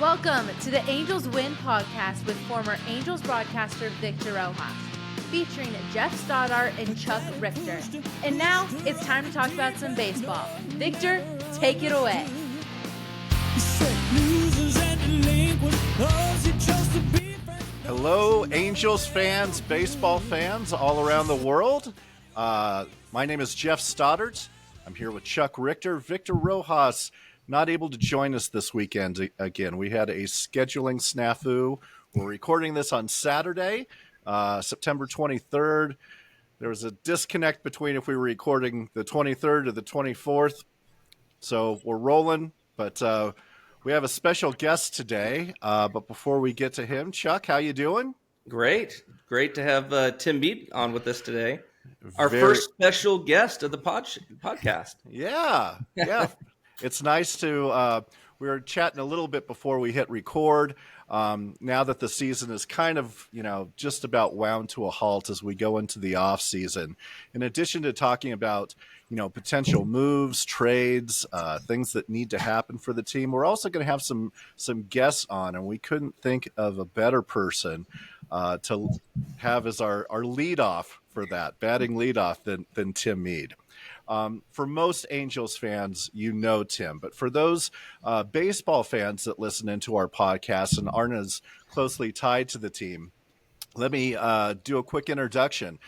Welcome to the Angels Win podcast with former Angels broadcaster Victor Rojas, featuring Jeff Stoddart and Chuck Richter. And now it's time to talk about some baseball. Victor, take it away. Hello, Angels fans, baseball fans all around the world. My name is Jeff Stoddart. I'm here with Chuck Richter. Victor Rojas not able to join us this weekend again. We had a scheduling snafu. We're recording this on Saturday, September 23rd. There was a disconnect between if we were recording the 23rd or the 24th. So we're rolling, but we have a special guest today. But before we get to him, Chuck, how you doing? Great to have Tim Mead on with us today. Our first special guest of the podcast. Yeah. It's nice to, we were chatting a little bit before we hit record. Now that the season is kind of, just about wound to a halt as we go into the off season. In addition to talking about, potential moves, trades, things that need to happen for the team, we're also going to have some guests on, and we couldn't think of a better person to have as our leadoff for that, batting leadoff than Tim Mead. For most Angels fans, Tim, but for those baseball fans that listen into our podcast and aren't as closely tied to the team, let me do a quick introduction.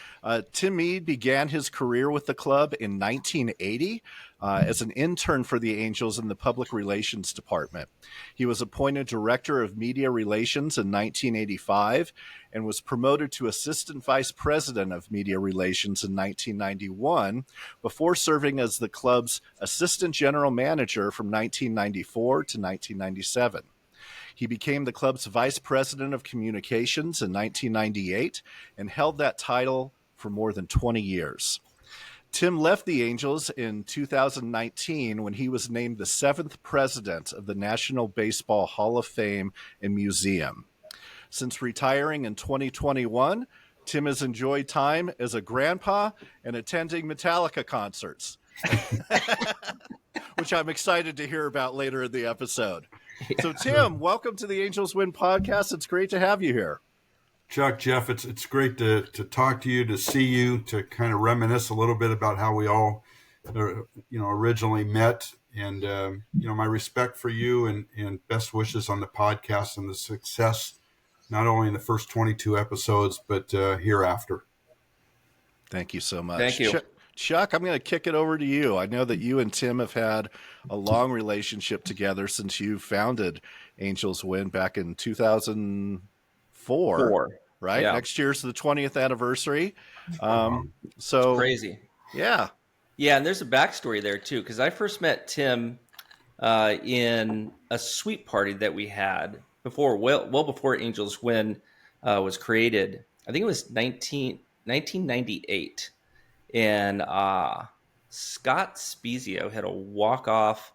Tim Mead began his career with the club in 1980 as an intern for the Angels in the Public Relations Department. He was appointed Director of Media Relations in 1985 and was promoted to Assistant Vice President of Media Relations in 1991 before serving as the club's Assistant General Manager from 1994 to 1997. He became the club's Vice President of Communications in 1998 and held that title for more than 20 years. Tim left the Angels in 2019 when he was named the 7th president of the National Baseball Hall of Fame and Museum. Since retiring in 2021, Tim has enjoyed time as a grandpa and attending Metallica concerts, which I'm excited to hear about later in the episode. So, Tim, welcome to the Angels Win podcast. It's great to have you here. Chuck, Jeff, it's great to talk to you, to see you, to kind of reminisce a little bit about how we all, originally met. And, my respect for you and best wishes on the podcast and the success, not only in the first 22 episodes, but hereafter. Thank you so much. Thank you. Chuck, I'm going to kick it over to you. I know that you and Tim have had a long relationship together since you founded Angels Win back in 2004, right? Yeah. Next year's the 20th anniversary. So it's crazy. Yeah. Yeah, and there's a backstory there too, because I first met Tim in a suite party that we had before, well before Angels Win was created. I think it was 1998. And Scott Spezio had a walk-off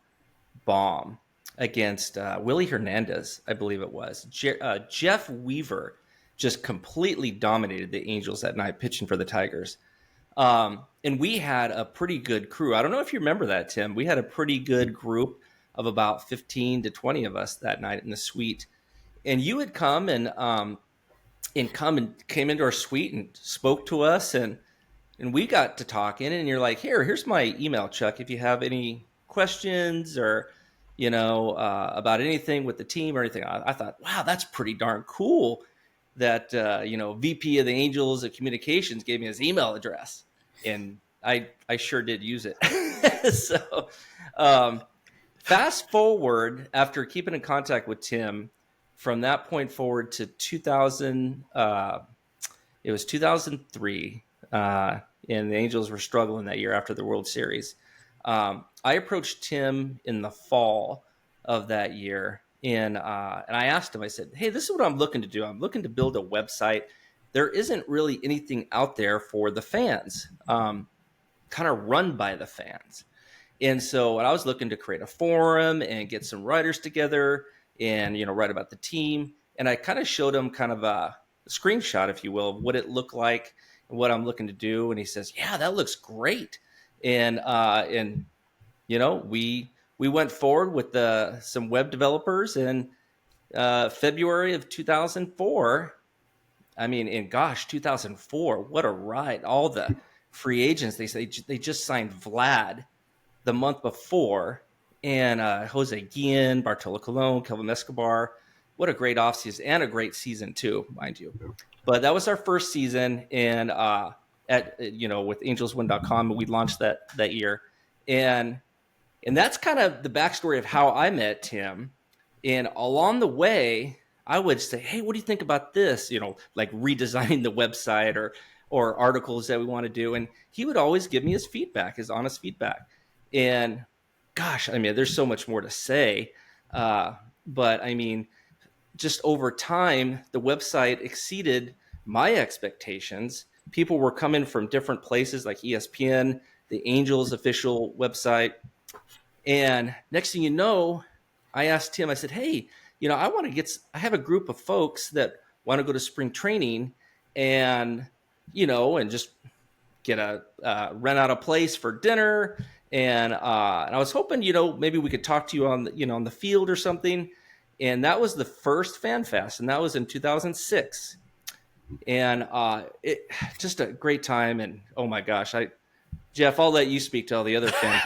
bomb against Willie Hernandez, I believe it was. Jeff Weaver just completely dominated the Angels that night, pitching for the Tigers. And we had a pretty good crew. I don't know if you remember that, Tim. We had a pretty good group of about 15 to 20 of us that night in the suite. And you had come and came into our suite and spoke to us, and we got to talking, and you're like, here's my email, Chuck, if you have any questions or, about anything with the team or anything. I thought, wow, that's pretty darn cool that, VP of the Angels of Communications gave me his email address. And I sure did use it. So fast forward, after keeping in contact with Tim, from that point forward to 2000, it was 2003. And the Angels were struggling that year after the World Series. I approached Tim in the fall of that year, and I asked him, I said, hey, this is what I'm looking to do. I'm looking to build a website. There isn't really anything out there for the fans, kind of run by the fans. And so I was looking to create a forum and get some writers together and, write about the team. And I kind of showed him kind of a screenshot, if you will, of what it looked like and what I'm looking to do. And he says, yeah, that looks great. And we went forward with some web developers, and February of 2004. I mean, and gosh, 2004, what a ride. All the free agents, they just signed Vlad the month before, and Jose Guillen, Bartolo Colon, Kelvin Escobar. What a great offseason, and a great season too, mind you. But that was our first season, and with angelswin.com, we launched that year. And that's kind of the backstory of how I met Tim. And along the way, I would say, hey, what do you think about this? Like redesigning the website or articles that we want to do. And he would always give me his feedback, his honest feedback. And gosh, I mean, there's so much more to say. But I mean, just over time, the website exceeded my expectations. People were coming from different places like ESPN, the Angels official website. And next thing you know, I asked Tim, I said, hey, I have a group of folks that want to go to spring training and just get rent out a place for dinner. And I was hoping, maybe we could talk to you on the field or something. And that was the first Fan Fest, and that was in 2006. And it just a great time. And oh my gosh, Jeff, I'll let you speak to all the other fans.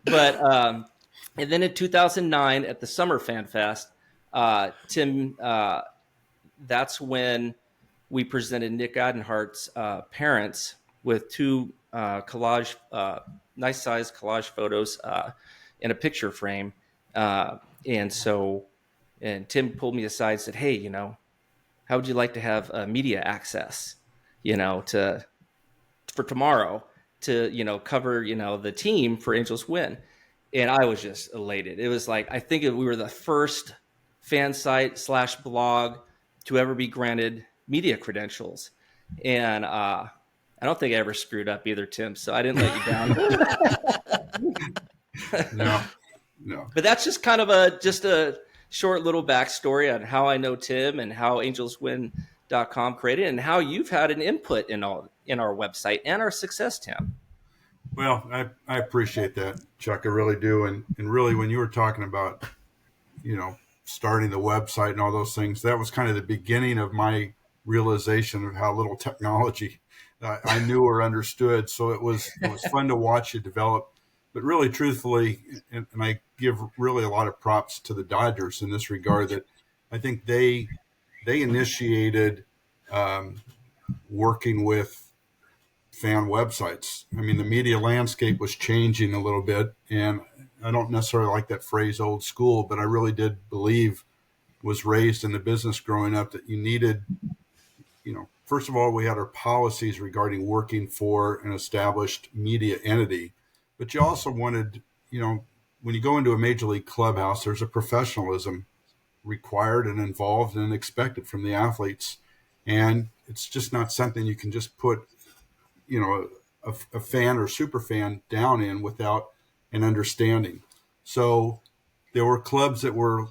But and then in 2009 at the Summer Fan Fest, Tim, that's when we presented Nick Adenhart's parents with two nice size collage photos in a picture frame. And Tim pulled me aside and said, hey, how would you like to have media access, for tomorrow to, cover, the team for Angels Win. And I was just elated. It was like, I think we were the first fan site / blog to ever be granted media credentials. And I don't think I ever screwed up either, Tim. So I didn't let you down. No. But that's just kind of a short little backstory on how I know Tim and how angelswin.com created and how you've had an input in our website and our success, Tim. Well, I appreciate that, Chuck. I really do. And really, when you were talking about, starting the website and all those things, that was kind of the beginning of my realization of how little technology I knew or understood. So it was fun to watch you develop. But really, truthfully, and I give really a lot of props to the Dodgers in this regard, that I think they initiated working with fan websites. I mean, the media landscape was changing a little bit, and I don't necessarily like that phrase old school, but I really did believe, was raised in the business growing up, that you needed, first of all, we had our policies regarding working for an established media entity, but you also wanted, when you go into a major league clubhouse, there's a professionalism required and involved and expected from the athletes. And it's just not something you can just put a fan or super fan down in without an understanding. So there were clubs that were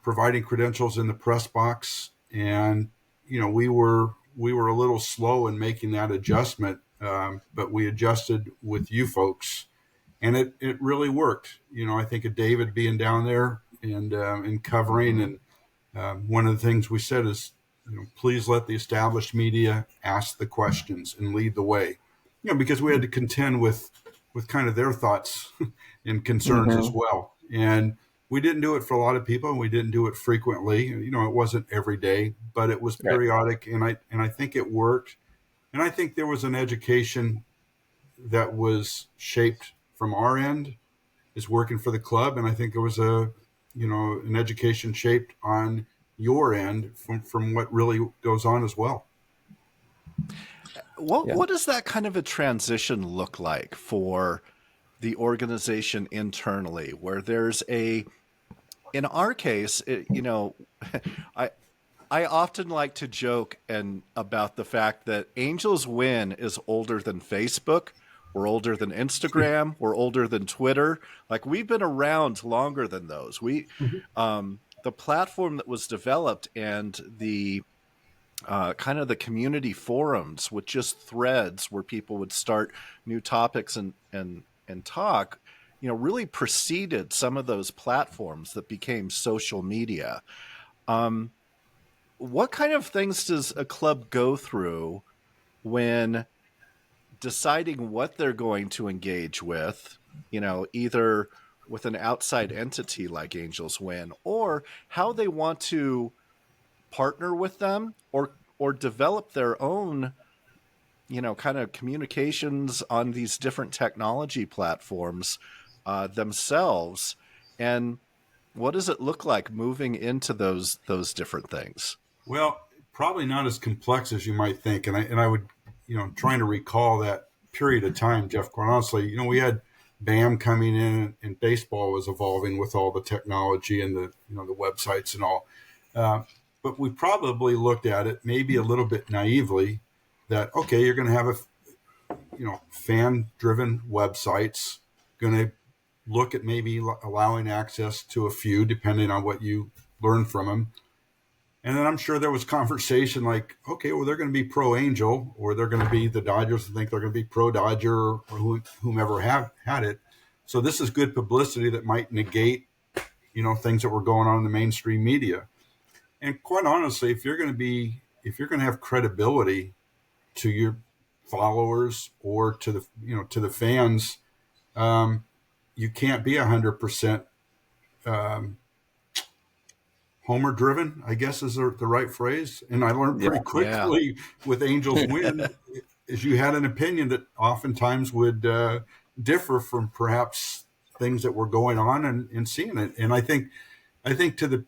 providing credentials in the press box, and we were a little slow in making that adjustment, but we adjusted with you folks, and it really worked. I think of David being down there and covering, and one of the things we said is, please let the established media ask the questions and lead the way, because we had to contend with kind of their thoughts and concerns as well. And we didn't do it for a lot of people, and we didn't do it frequently. It wasn't every day, but it was periodic, and I think it worked. And I think there was an education that was shaped from our end, is working for the club, and I think it was an education shaped on your end from what really goes on as well. What does that kind of a transition look like for the organization internally, where there's in our case, I often like to joke about the fact that Angels Win is older than Facebook. We're older than Instagram. We're older than Twitter. Like, we've been around longer than those. The platform that was developed and the kind of the community forums with just threads where people would start new topics and talk, really preceded some of those platforms that became social media. What kind of things does a club go through when deciding what they're going to engage with, either with an outside entity like Angels Win, or how they want to partner with them or develop their own, kind of communications on these different technology platforms themselves? And what does it look like moving into those different things? Well, probably not as complex as you might think. And I would, trying to recall that period of time, Jeff, quite honestly, we had BAM coming in and baseball was evolving with all the technology and the websites and all. But we probably looked at it maybe a little bit naively that, okay, you're going to have fan driven websites, going to look at maybe allowing access to a few, depending on what you learn from them. And then I'm sure there was conversation like, okay, well, they're going to be pro Angel, or they're going to be the Dodgers think they're going to be pro Dodger, or whomever had it. So this is good publicity that might negate, things that were going on in the mainstream media. And quite honestly, if you're going to have credibility to your followers or to the fans, you can't be 100% homer driven, I guess is the right phrase. And I learned pretty quickly with Angels Win is you had an opinion that oftentimes would differ from perhaps things that were going on and seeing it. And I think to the,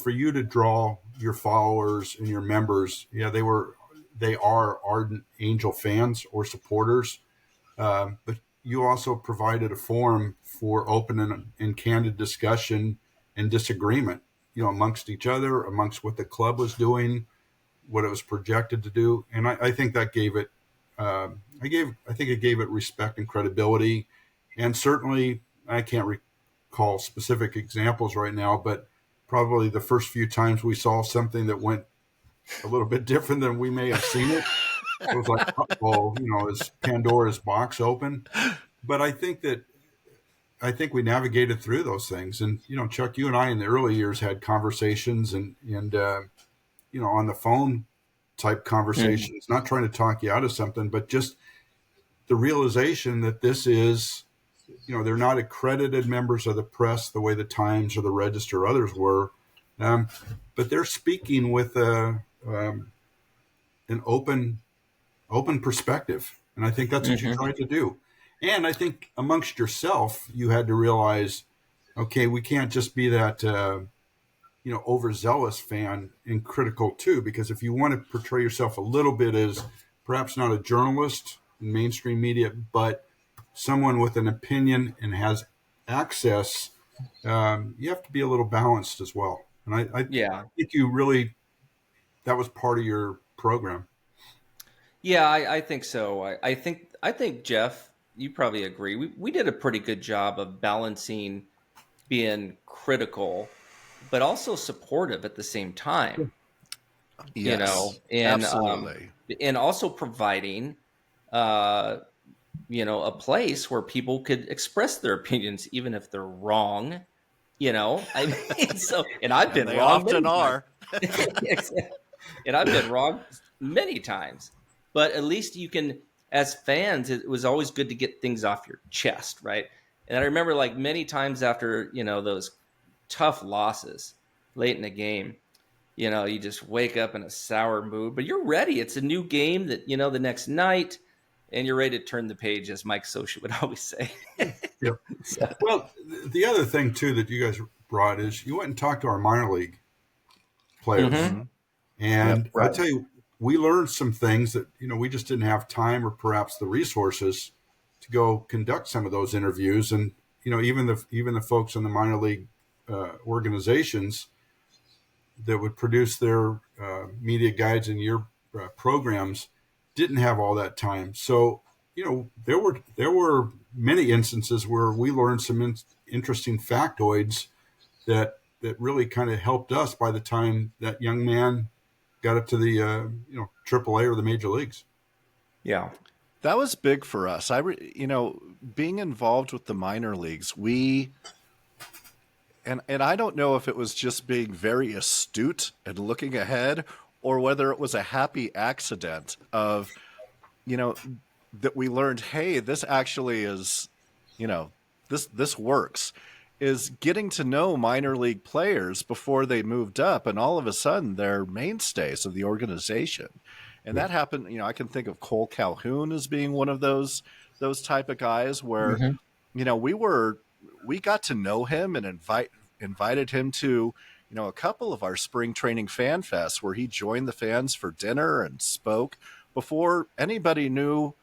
for you to draw your followers and your members, they are ardent Angel fans or supporters. But you also provided a forum for open and candid discussion and disagreement, amongst each other, amongst what the club was doing, what it was projected to do. And I think that gave it, I think it gave it respect and credibility. And certainly I can't recall specific examples right now, but probably the first few times we saw something that went a little bit different than we may have seen it, it was like, oh, is Pandora's box open? But I think we navigated through those things. And, Chuck, you and I in the early years had conversations and on the phone type conversations, not trying to talk you out of something, but just the realization that this is, they're not accredited members of the press the way the Times or the Register or others were, but they're speaking with an open perspective. And I think that's what you tried to do. And I think amongst yourself, you had to realize, okay, we can't just be that, overzealous fan and critical too, because if you want to portray yourself a little bit as perhaps not a journalist in mainstream media, but someone with an opinion and has access, you have to be a little balanced as well. And I think you really, that was part of your program. Yeah, I think so. I think Jeff, you probably agree. We did a pretty good job of balancing being critical, but also supportive at the same time. Yes, and absolutely. And also providing, a place where people could express their opinions, even if they're wrong. I mean, and I've been they wrong. Often are. And I've been wrong many times, but at least you can. As fans, it was always good to get things off your chest, right? And I remember like many times after, those tough losses late in the game, you just wake up in a sour mood, but you're ready. It's a new game that, the next night, and you're ready to turn the page, as Mike Socia would always say. Yep. Well, the other thing, too, that you guys brought is you went and talked to our minor league players. Mm-hmm. And I tell you, we learned some things that, we just didn't have time or perhaps the resources to go conduct some of those interviews. And, even the folks in the minor league organizations that would produce their media guides and year programs didn't have all that time. So, there were many instances where we learned some interesting factoids that really kind of helped us by the time that young man got up to the AAA or the major leagues. Yeah. That was big for us. Being involved with the minor leagues, and I don't know if it was just being very astute and looking ahead, or whether it was a happy accident of, you know, that we learned, hey, this actually is, this works, is getting to know minor league players before they moved up, and all of a sudden they're mainstays of the organization. And that happened, I can think of Cole Calhoun as being one of those type of guys where, Mhm. we got to know him and invited him to, a couple of our spring training fan fests where he joined the fans for dinner and spoke before anybody knew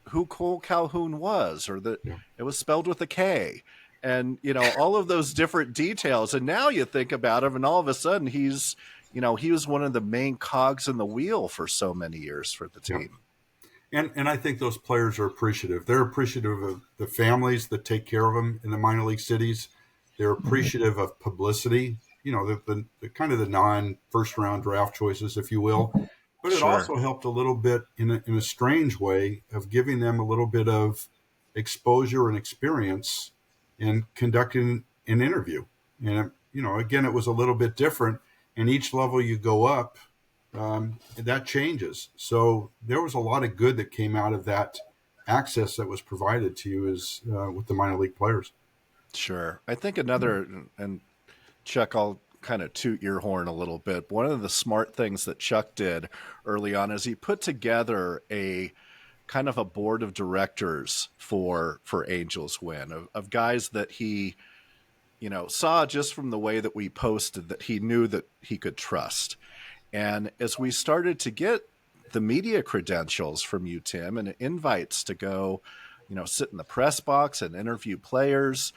who Cole Calhoun was, or that it was spelled with a K, and all of those different details. And now you think about him, and all of a sudden he was one of the main cogs in the wheel for so many years for the team. And I think those players are appreciative. They're appreciative of the families that take care of them in the minor league cities. They're appreciative of publicity, the kind of the non first round draft choices, if you will. But it Sure. also helped a little bit in a strange way of giving them a little bit of exposure and experience in conducting an interview. And, again, it was a little bit different. And each level you go up, that changes. So there was a lot of good that came out of that access that was provided to you as with the minor league players. Sure. I think another, and Chuck, I'll kind of toot your horn a little bit. One of the smart things that Chuck did early on is he put together a kind of a board of directors for Angels Win, of guys that he, saw just from the way that we posted that he knew that he could trust. And as we started to get the media credentials from you, Tim, and invites to go, sit in the press box and interview players,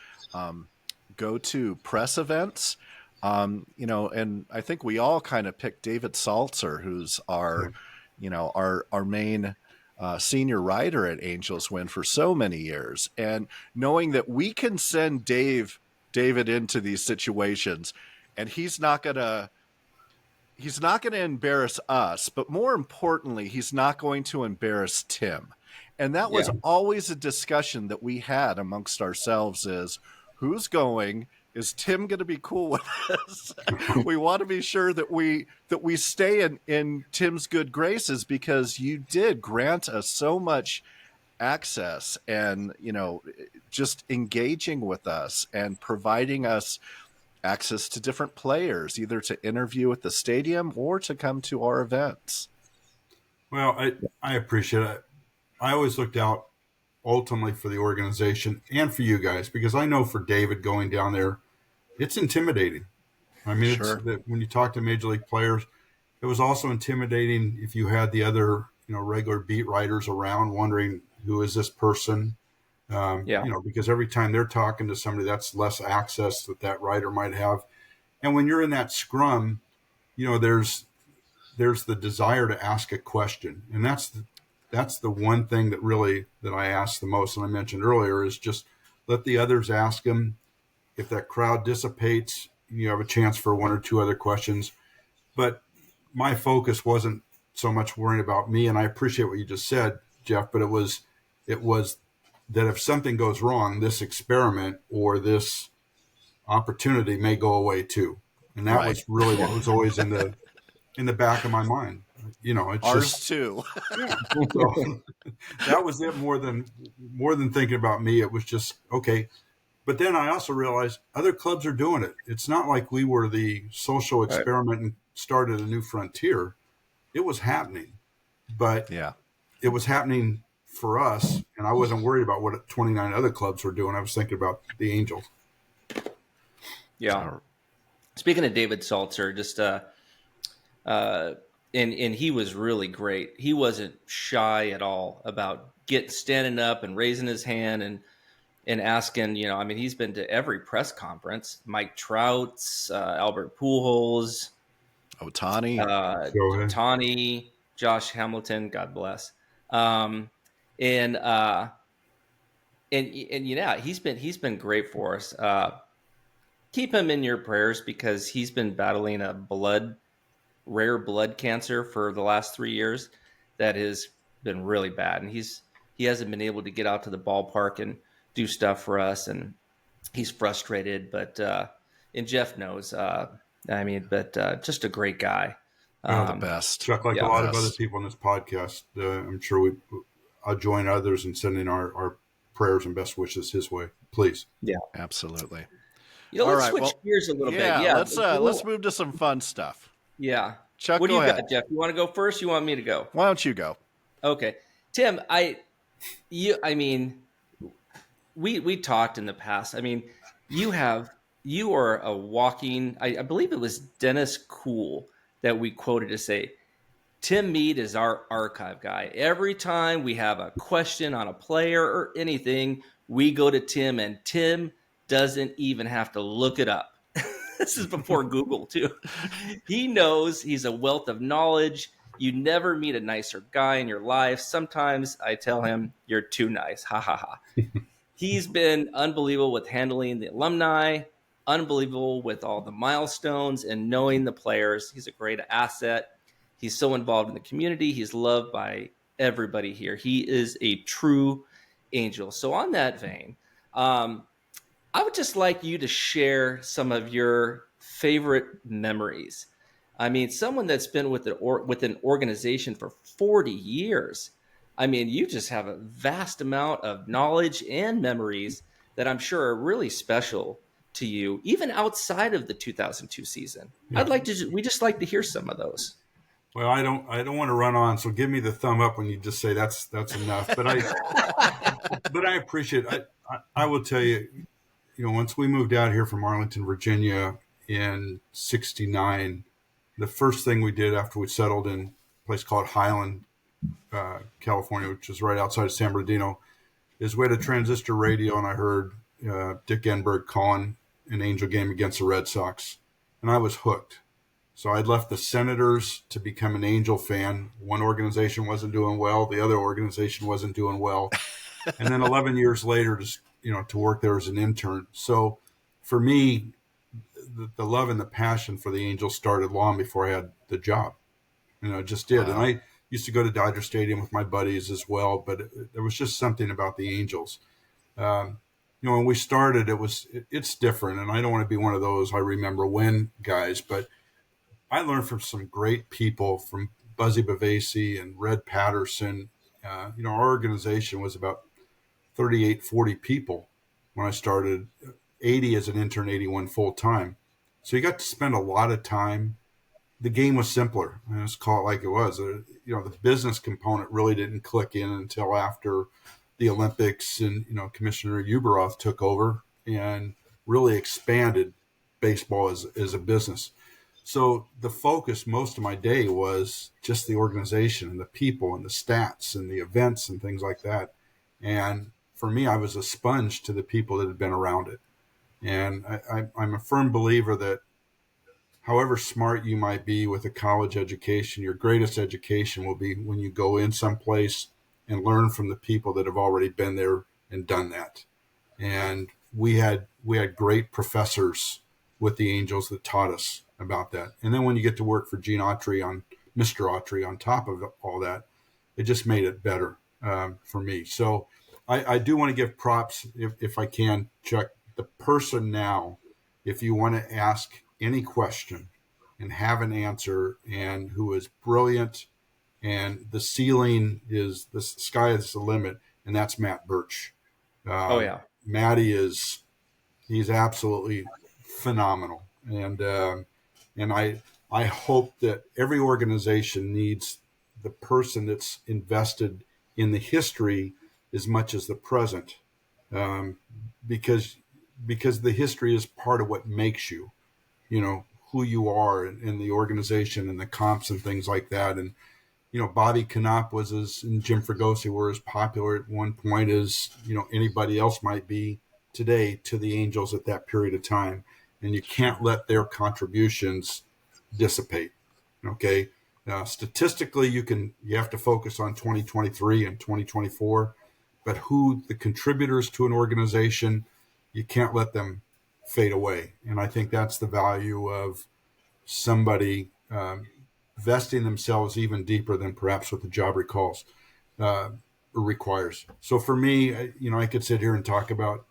go to press events, and I think we all kind of picked David Saltzer, who's our main senior writer at Angels Win for so many years. And knowing that we can send David into these situations, and he's not going to embarrass us, but more importantly, he's not going to embarrass Tim. And that was always a discussion that we had amongst ourselves is, who's going? Is Tim going to be cool with this? We want to be sure that we stay in Tim's good graces, because you did grant us so much access and, just engaging with us and providing us access to different players, either to interview at the stadium or to come to our events. Well, I appreciate it. I always looked out ultimately for the organization and for you guys, because I know for David going down there, it's intimidating. I mean, Sure. when you talk to major league players, it was also intimidating if you had the other, regular beat writers around wondering, who is this person? Because every time they're talking to somebody, that's less access that writer might have. And when you're in that scrum, there's the desire to ask a question. And that's the one thing that I ask the most. And I mentioned earlier is just let the others ask them. If that crowd dissipates, you have a chance for one or two other questions. But my focus wasn't so much worrying about me. And I appreciate what you just said, Jeff, but it was that if something goes wrong, this experiment or this opportunity may go away too. And that was really what was always in the back of my mind. It's Ours just, too. Yeah. So that was it. More than thinking about me, it was just okay. But then I also realized other clubs are doing it. It's not like we were the social experiment and started a new frontier. It was happening, but it was happening for us, and I wasn't worried about what 29 other clubs were doing. I was thinking about the Angels. Yeah. Speaking of David Saltzer, just and he was really great. He wasn't shy at all about standing up and raising his hand and asking. He's been to every press conference. Mike Trout's, Albert Pujols, Ohtani, Josh Hamilton, God bless. And he's been great for us. Keep him in your prayers, because he's been battling a rare blood cancer for the last 3 years that has been really bad, and he hasn't been able to get out to the ballpark and do stuff for us, and he's frustrated. But and Jeff knows. Just a great guy. The best. Chuck, like Yeah. a lot of Best. other people in this podcast, I'm sure I'll join others in sending our prayers and best wishes his way. Please. Yeah. Absolutely. All All let's right, switch well, gears a little Yeah, bit. Yeah. let's move to some fun stuff. Yeah. Chuck, What do go you ahead. got, Jeff? You want to go first? You want me to go? Why don't you go? Okay. Tim, we talked in the past. I mean, you are a walking, I believe it was Dennis Cool that we quoted to say, Tim Mead is our archive guy. Every time we have a question on a player or anything, we go to Tim, and Tim doesn't even have to look it up. This is before Google, too. He knows. He's a wealth of knowledge. You never meet a nicer guy in your life. Sometimes I tell him, you're too nice. Ha, ha, ha. He's been unbelievable with handling the alumni, unbelievable with all the milestones and knowing the players. He's a great asset. He's so involved in the community. He's loved by everybody here. He is a true angel. So on that vein, I would just like you to share some of your favorite memories. I mean, someone that's been with an organization for 40 years. I mean, you just have a vast amount of knowledge and memories that I'm sure are really special to you, even outside of the 2002 season. Yeah. We just like to hear some of those. Well, I don't want to run on, so give me the thumb up when you just say that's enough. But I appreciate it. I will tell you, once we moved out here from Arlington, Virginia in '69, the first thing we did after we settled in a place called Highland, California, which is right outside of San Bernardino, is we had a transistor radio, and I heard Dick Enberg calling an Angel game against the Red Sox, and I was hooked. So I'd left the Senators to become an Angel fan. One organization wasn't doing well. The other organization wasn't doing well. And then 11 years later, just, to work there as an intern. So for me, the love and the passion for the Angels started long before I had the job. It just did. Wow. And I used to go to Dodger Stadium with my buddies as well, but there was just something about the Angels. When we started, it's different. And I don't want to be one of those I remember when guys, but I learned from some great people, from Buzzy Bavasi and Red Patterson. Our organization was about 38, 40 people when I started, 80 as an intern, 81 full time. So you got to spend a lot of time. The game was simpler. Let's call it like it was. The business component really didn't click in until after the Olympics, and Commissioner Uberoth took over and really expanded baseball as a business. So the focus most of my day was just the organization and the people and the stats and the events and things like that. And for me, I was a sponge to the people that had been around it. And I'm a firm believer that however smart you might be with a college education, your greatest education will be when you go in someplace and learn from the people that have already been there and done that. And we had great professors with the Angels that taught us about that. And then when you get to work for Mr. Autry on top of all that, it just made it better for me. So I do want to give props, if I can, Chuck, the person now, if you want to ask any question and have an answer, and who is brilliant, and the sky is the limit, and that's Matt Birch. Matty he's absolutely phenomenal. And I hope that every organization needs the person that's invested in the history as much as the present, because the history is part of what makes you, who you are in the organization and the comps and things like that. And, Bobby Knopp and Jim Fregosi were as popular at one point as, anybody else might be today to the Angels at that period of time. And you can't let their contributions dissipate. Okay. Statistically, you have to focus on 2023 and 2024, but who the contributors to an organization, you can't let them fade away. And I think that's the value of somebody vesting themselves even deeper than perhaps what the job recalls. requires. So for me, I could sit here and talk about,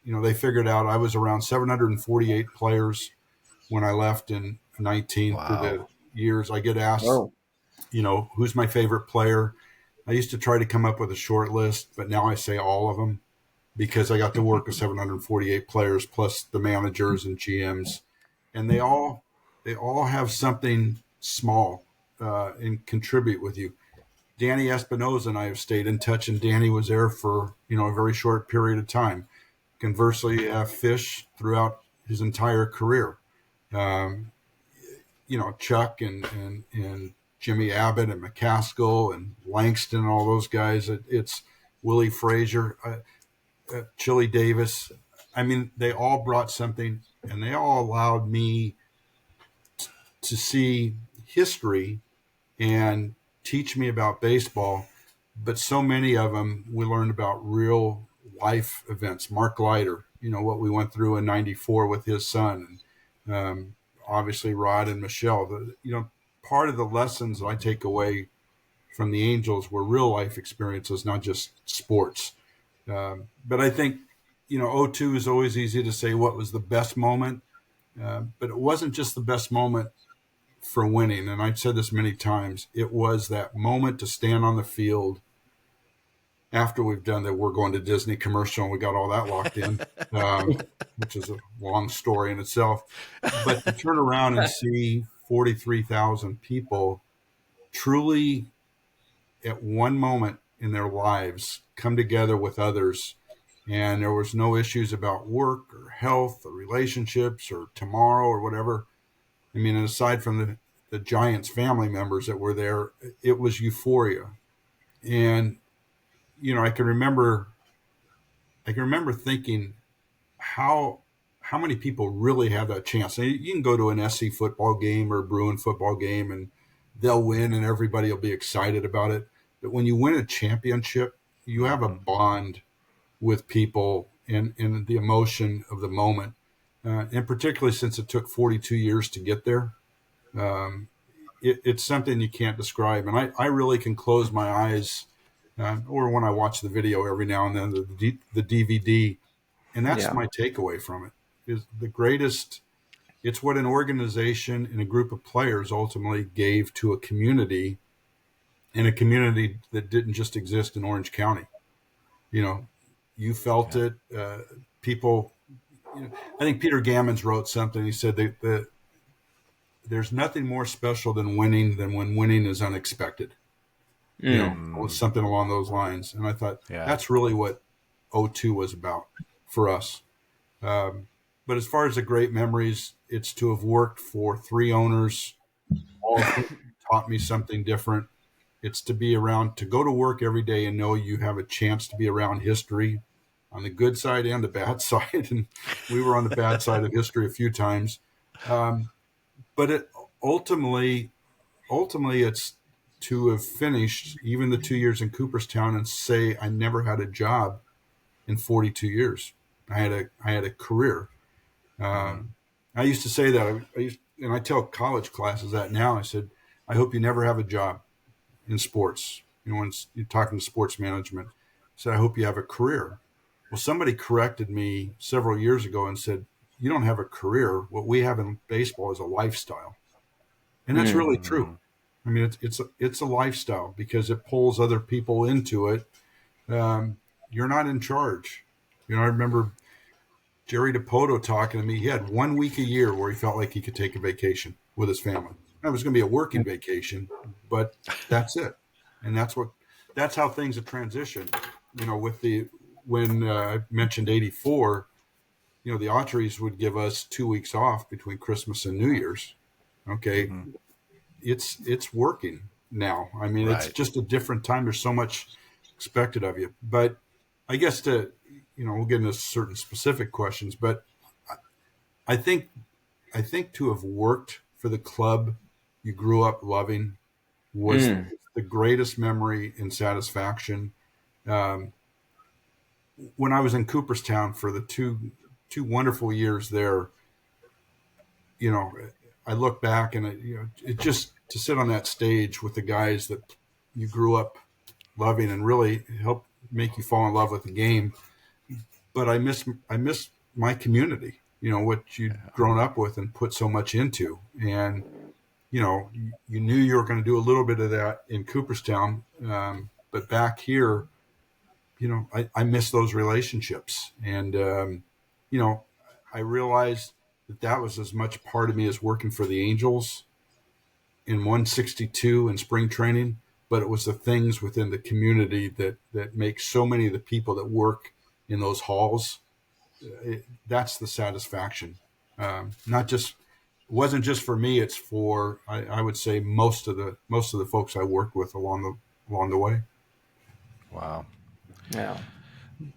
they figured out I was around 748 players when I left in 19 through the years. I get asked, who's my favorite player? I used to try to come up with a short list, but now I say all of them because I got to work with 748 players plus the managers and GMs, and they all have something small and contribute with you. Danny Espinosa and I have stayed in touch, and Danny was there for a very short period of time. Conversely, you have Fish throughout his entire career. Chuck and Jimmy Abbott and McCaskill and Langston and all those guys. It's Willie Frazier, Chili Davis. I mean, they all brought something, and they all allowed me to see history and teach me about baseball. But so many of them, we learned about real life events. Mark Leiter, what we went through in '94 with his son, and obviously Rod and Michelle. Part of the lessons that I take away from the Angels were real life experiences, not just sports. But I think, '02 is always easy to say what was the best moment, but it wasn't just the best moment for winning. And I've said this many times. It was that moment to stand on the field after we've done that. We're going to Disney commercial and we got all that locked in, which is a long story in itself. But to turn around and see 43,000 people truly at one moment in their lives come together with others, and there was no issues about work or health or relationships or tomorrow or whatever. I mean, and aside from the Giants family members that were there, it was euphoria. And, I can remember thinking how many people really have that chance. Now, you can go to an SC football game or a Bruin football game and they'll win and everybody will be excited about it. But when you win a championship, you have a bond with people and the emotion of the moment. And particularly since it took 42 years to get there, it's something you can't describe. And I really can close my eyes, or when I watch the video every now and then, the DVD, and that's my takeaway from it, is the greatest. It's what an organization and a group of players ultimately gave to a community, and a community that didn't just exist in Orange County. You felt it. People, I think Peter Gammons wrote something. He said that there's nothing more special than winning than when winning is unexpected. It was something along those lines. And I thought that's really what '02 was about for us. But as far as the great memories, it's to have worked for 3 owners, all of whom taught me something different. It's to be around, to go to work every day and know you have a chance to be around history on the good side and the bad side. And we were on the bad side of history a few times. But it ultimately, it's to have finished even the 2 years in Cooperstown and say, I never had a job in 42 years. I had a career. I used to say that, and I tell college classes that now. I said, I hope you never have a job in sports. When you're talking to sports management, I said, I hope you have a career. Well, somebody corrected me several years ago and said, you don't have a career. What we have in baseball is a lifestyle. And that's really true. I mean, it's a lifestyle because it pulls other people into it. You're not in charge. I remember Jerry DiPoto talking to me. He had 1 week a year where he felt like he could take a vacation with his family. It was going to be a working vacation, but that's it. And that's how things have transitioned. When I mentioned '84, the Autries would give us 2 weeks off between Christmas and New Year's. Okay. Mm-hmm. It's working now. I mean, It's just a different time. There's so much expected of you, but I guess we'll get into certain specific questions, but I think to have worked for the club you grew up loving was the greatest memory and satisfaction. When I was in Cooperstown for the two wonderful years there, I look back and it just to sit on that stage with the guys that you grew up loving and really help make you fall in love with the game. But I miss my community, what you'd grown up with and put so much into. And, you knew you were going to do a little bit of that in Cooperstown. But back here, I miss those relationships. And, I realized that was as much part of me as working for the Angels in 162 in spring training, but it was the things within the community that make so many of the people that work in those halls. That's the satisfaction. Not just, it wasn't just for me. It's for, I would say most of the folks I worked with along the way. Wow. Yeah.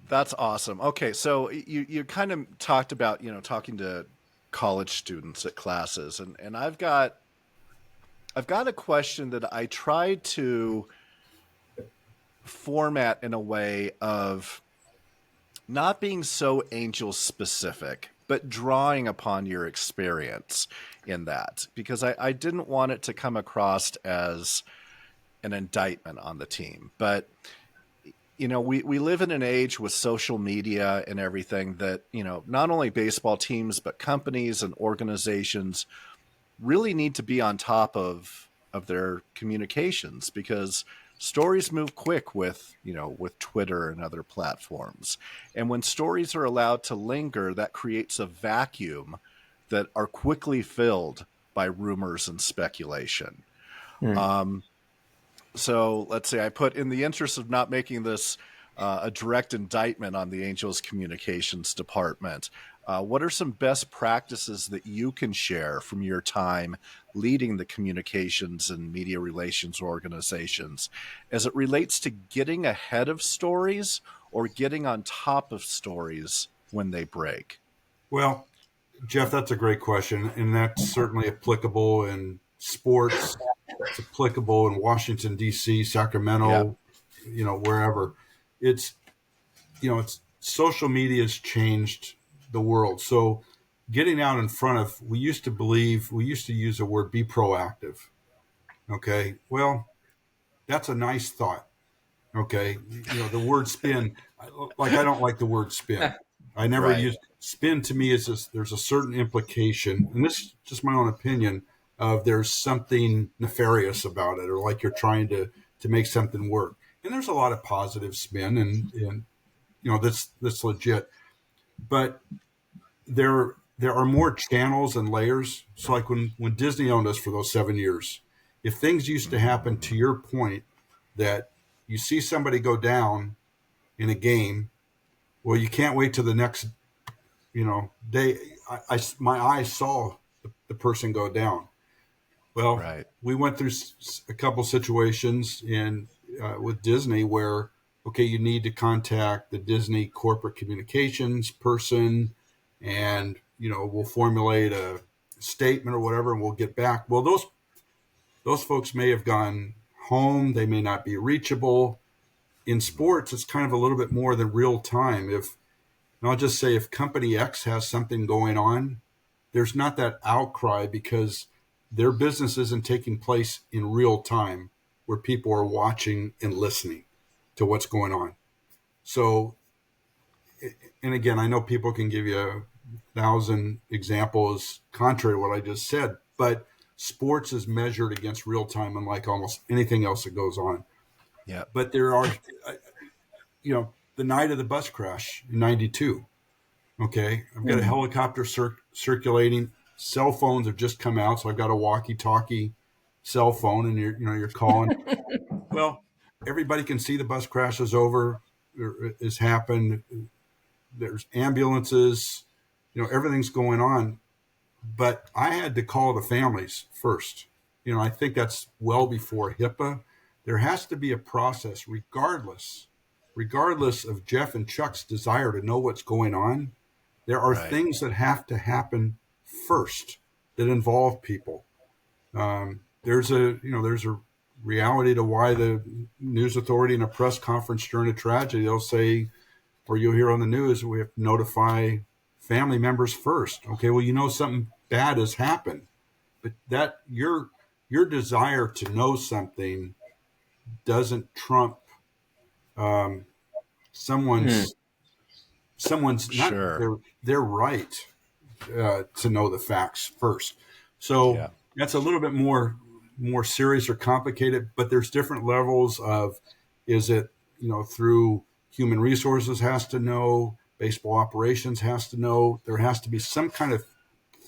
That's awesome. Okay. So you kind of talked about, talking to college students at classes, and I've got a question that I tried to format in a way of not being so Angels specific, but drawing upon your experience in that, because I didn't want it to come across as an indictment on the team. But, we live in an age with social media and everything that, not only baseball teams, but companies and organizations really need to be on top of their communications, because stories move quick with Twitter and other platforms. And when stories are allowed to linger, that creates a vacuum that are quickly filled by rumors and speculation. So let's say I put, in the interest of not making this a direct indictment on the Angels communications department, what are some best practices that you can share from your time leading the communications and media relations organizations as it relates to getting ahead of stories or getting on top of stories when they break? Well, Jeff, that's a great question. And that's certainly applicable in sports. It's applicable in Washington, D.C., Sacramento, wherever. It's social media has changed the world. So getting out in front of, we used to use the word be proactive. Okay. Well, that's a nice thought. Okay. The word spin, I don't like the word spin. I never Right. use spin. To me, there's a certain implication, and this is just my own opinion, of there's something nefarious about it, or like you're trying to make something work. And there's a lot of positive spin, and that's legit. But there are more channels and layers. So like when Disney owned us for those 7 years, if things used to happen, to your point, that you see somebody go down in a game, well, you can't wait till the next day. My eyes saw the person go down. Well, Right. we went through a couple situations with Disney where, okay, you need to contact the Disney corporate communications person, and we'll formulate a statement or whatever, and we'll get back. Well, those folks may have gone home. They may not be reachable. In sports, it's kind of a little bit more than real time. And I'll just say, if Company X has something going on, there's not that outcry because their business isn't taking place in real time where people are watching and listening to what's going on. So, and again, I know people can give you 1,000 examples contrary to what I just said, but sports is measured against real time, unlike almost anything else that goes on. Yeah. But there are, the night of the bus crash in '92. Okay, I've got a helicopter circulating. Cell phones have just come out, so I've got a walkie-talkie cell phone, and you're calling. Well, everybody can see the bus crash is over, has happened. There's ambulances, everything's going on. But I had to call the families first. I think that's well before HIPAA. There has to be a process, regardless of Jeff and Chuck's desire to know what's going on. There are Right. things that have to happen first that involve people. There's a reality to why the news authority in a press conference during a tragedy, they'll say, or you'll hear on the news, we have to notify family members first. Okay, well, something bad has happened, but that your desire to know something doesn't trump someone's not Sure. they're right to know the facts first. So that's a little bit more serious or complicated, but there's different levels of, is it, through human resources has to know, baseball operations has to know, there has to be some kind of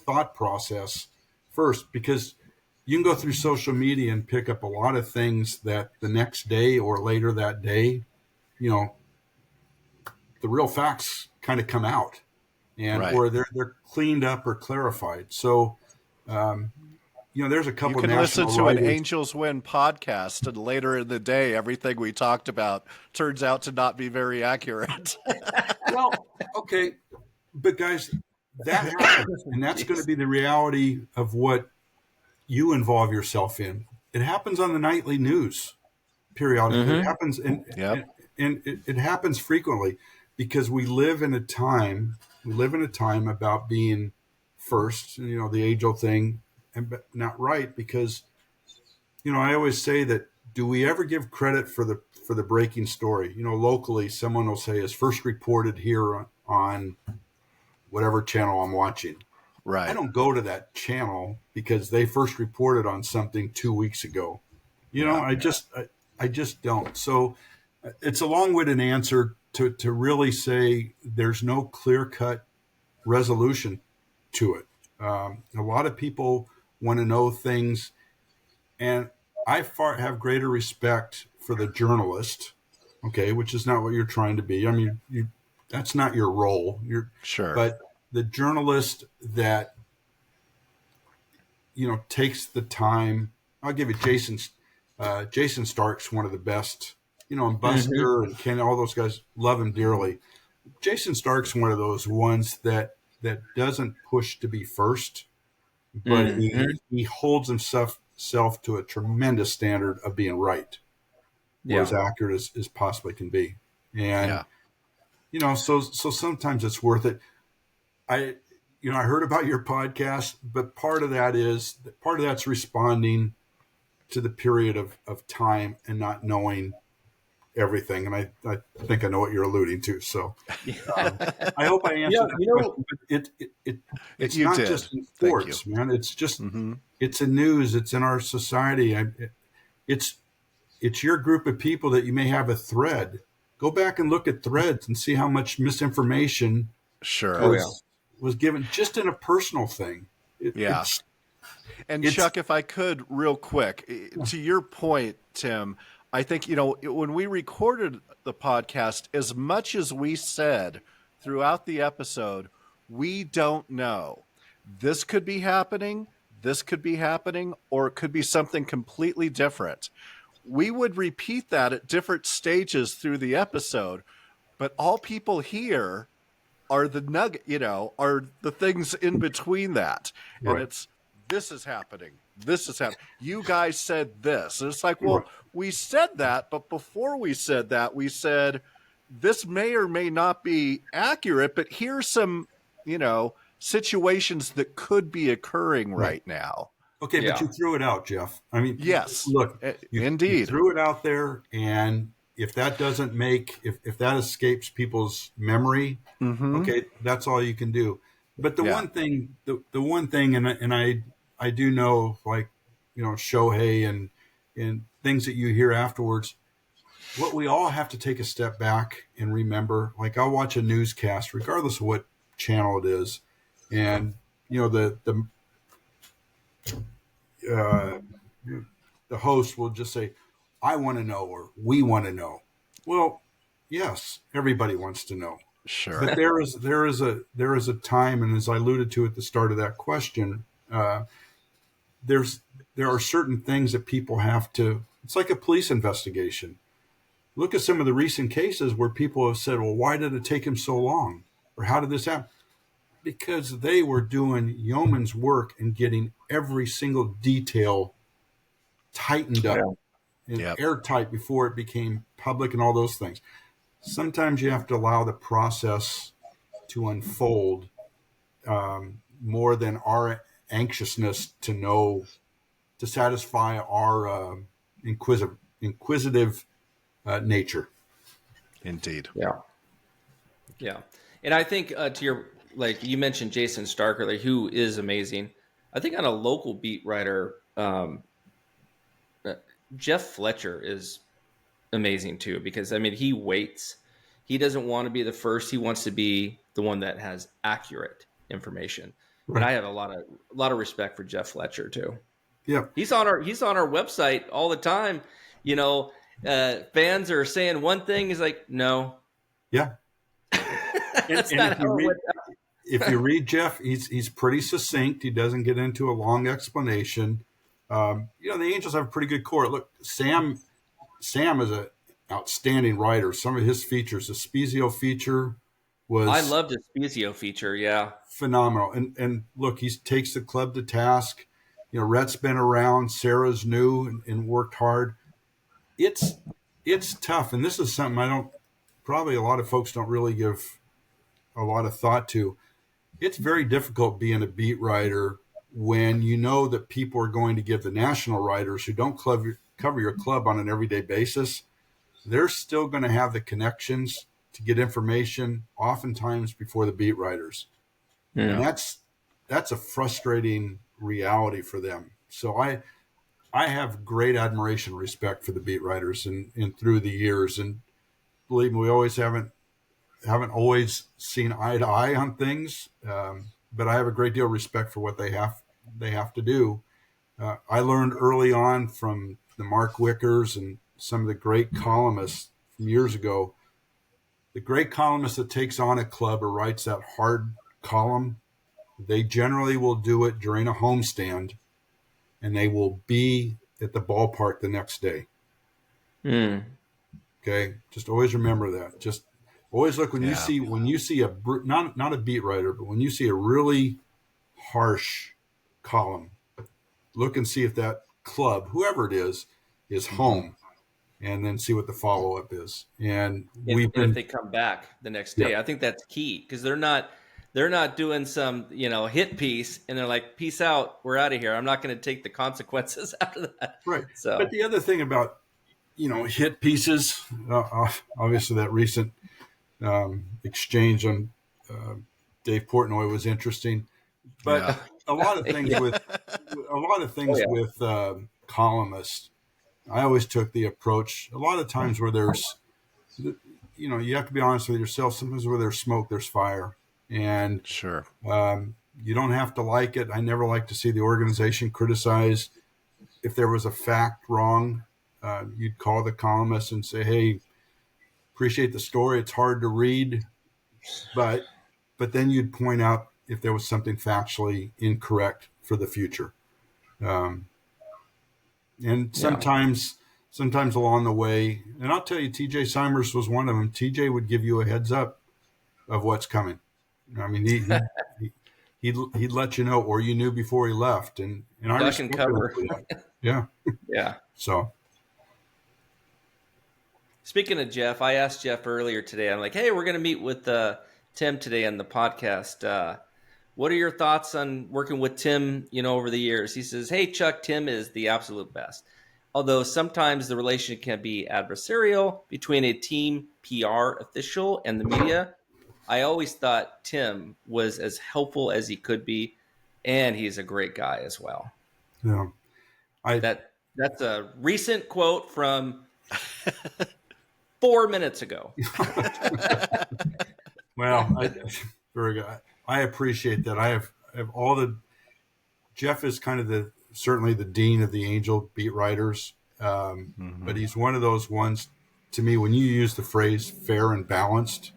thought process first, because you can go through social media and pick up a lot of things that the next day or later that day, the real facts kind of come out, and Right. or they're cleaned up or clarified. So, there's a You couple can of listen national to an writers. Angels Win podcast, and later in the day, everything we talked about turns out to not be very accurate. Well, okay, but guys, that happens, and that's going to be the reality of what you involve yourself in. It happens on the nightly news periodically. It happens, and Yep. it happens frequently, because we live in a time. We live in a time about being first. The age-old thing, and not right, because I always say that. Do we ever give credit for the breaking story? Locally, someone will say, "Is first reported here on whatever channel I'm watching." I Right. don't go to that channel because they first reported on something 2 weeks ago. Yeah. I just don't. So it's a long-winded answer to really say there's no clear-cut resolution to it. A lot of people want to know things, and I have greater respect for the journalist, okay, which is not what you're trying to be. I mean, that's not your role. Sure. But the journalist that takes the time. I'll give you Jason Stark's one of the best. And Buster and Ken, all those guys, love him dearly. Jason Stark's one of those ones that doesn't push to be first, but he holds himself to a tremendous standard of being right, or as accurate as possibly can be. And so sometimes it's worth it. I heard about your podcast, but part of that's responding to the period of time and not knowing everything. And I think I know what you're alluding to. So I hope I answered that question. But it's You not did. just in Thank sports, you. man. It's just it's in news. It's in our society. It's your group of people that you may have a thread. Go back and look at threads and see how much misinformation Sure. was given just in a personal thing. Yeah. And Chuck, if I could real quick, to your point, Tim, I think, when we recorded the podcast, as much as we said throughout the episode, we don't know. This could be happening, or it could be something completely different. We would repeat that at different stages through the episode, but all people hear are the nugget, are the things in between that. Right. And it's, this is happening. You guys said this. And it's like, well, we said that, but before we said that, we said this may or may not be accurate, but here's some, situations that could be occurring right now. Okay, but you threw it out, Jeff. I mean, yes, look, indeed, you threw it out there, and if that doesn't if that escapes people's memory, okay, that's all you can do. But the one thing, and I do know, like, Shohei and things that you hear afterwards, what we all have to take a step back and remember, like, I'll watch a newscast, regardless of what channel it is, and the host will just say, "I want to know," or "We want to know." Well, yes, everybody wants to know. Sure. But there is a time, and as I alluded to at the start of that question, there are certain things that people have to. It's like a police investigation. Look at some of the recent cases where people have said, "Well, why did it take him so long?" Or "How did this happen?" Because they were doing yeoman's work and getting every single detail tightened up and airtight before it became public and all those things. Sometimes you have to allow the process to unfold more than our anxiousness to know, to satisfy our inquisitive nature. Indeed. Yeah. Yeah. And I think to your, like you mentioned Jason Stark earlier, who is amazing. I think on a local beat writer, uh, Jeff Fletcher is amazing too, because I mean, he waits. He doesn't want to be the first. He wants to be the one that has accurate information. And Right. I have a lot of respect for Jeff Fletcher too. Yeah. He's on our website all the time. You know, fans are saying one thing. He's like, no, Yeah. that's And not how it went. if you read Jeff, he's pretty succinct. He doesn't get into a long explanation. The Angels have a pretty good core. Look, Sam is an outstanding writer. Some of his features, the Spezio feature was I love the Spezio feature. Yeah. phenomenal. And look, he takes the club to task. Rhett's been around, Sarah's new and worked hard. It's tough. And this is something probably a lot of folks don't really give a lot of thought to. It's very difficult being a beat writer when you know that people are going to give the national writers who don't cover your club on an everyday basis, they're still going to have the connections to get information oftentimes before the beat writers. Yeah. And that's a frustrating reality for them. So I have great admiration and respect for the beat writers and through the years. And believe me, we always haven't always seen eye to eye on things, but I have a great deal of respect for what they have to do. I learned early on from the Mark Wickers and some of the great columnists from years ago. The great columnist that takes on a club or writes that hard column, they generally will do it during a homestand, and they will be at the ballpark the next day. Okay, just always remember that. Just always look when you see not a beat writer, but when you see a really harsh column, look and see if that club, whoever it is home, and then see what the follow up is. And if they come back the next day, I think that's key, because they're not doing some hit piece and they're like, peace out, we're out of here. I'm not going to take the consequences after that. Right. So, but the other thing about hit pieces, obviously that recent exchange on Dave Portnoy was interesting, but a lot of things with columnists, I always took the approach a lot of times where there's you have to be honest with yourself. Sometimes where there's smoke, there's fire, and sure, you don't have to like it. I never like to see the organization criticized. If there was a fact wrong, you'd call the columnist and say, hey, appreciate the story. It's hard to read, but then you'd point out if there was something factually incorrect for the future. And sometimes along the way, and I'll tell you, TJ Simers was one of them. TJ would give you a heads up of what's coming. I mean, he'd let you know, or you knew before he left, and I respect cover. Yeah. Yeah. So, speaking of Jeff, I asked Jeff earlier today. I'm like, hey, we're going to meet with Tim today on the podcast. What are your thoughts on working with Tim, over the years? He says, hey, Chuck, Tim is the absolute best. Although sometimes the relationship can be adversarial between a team PR official and the media, I always thought Tim was as helpful as he could be, and he's a great guy as well. Yeah. That's a recent quote from 4 minutes ago. Well, very good. I appreciate that. I have all the. Jeff is kind of certainly the dean of the Angel beat writers, but he's one of those ones. To me, when you use the phrase "fair and balanced,"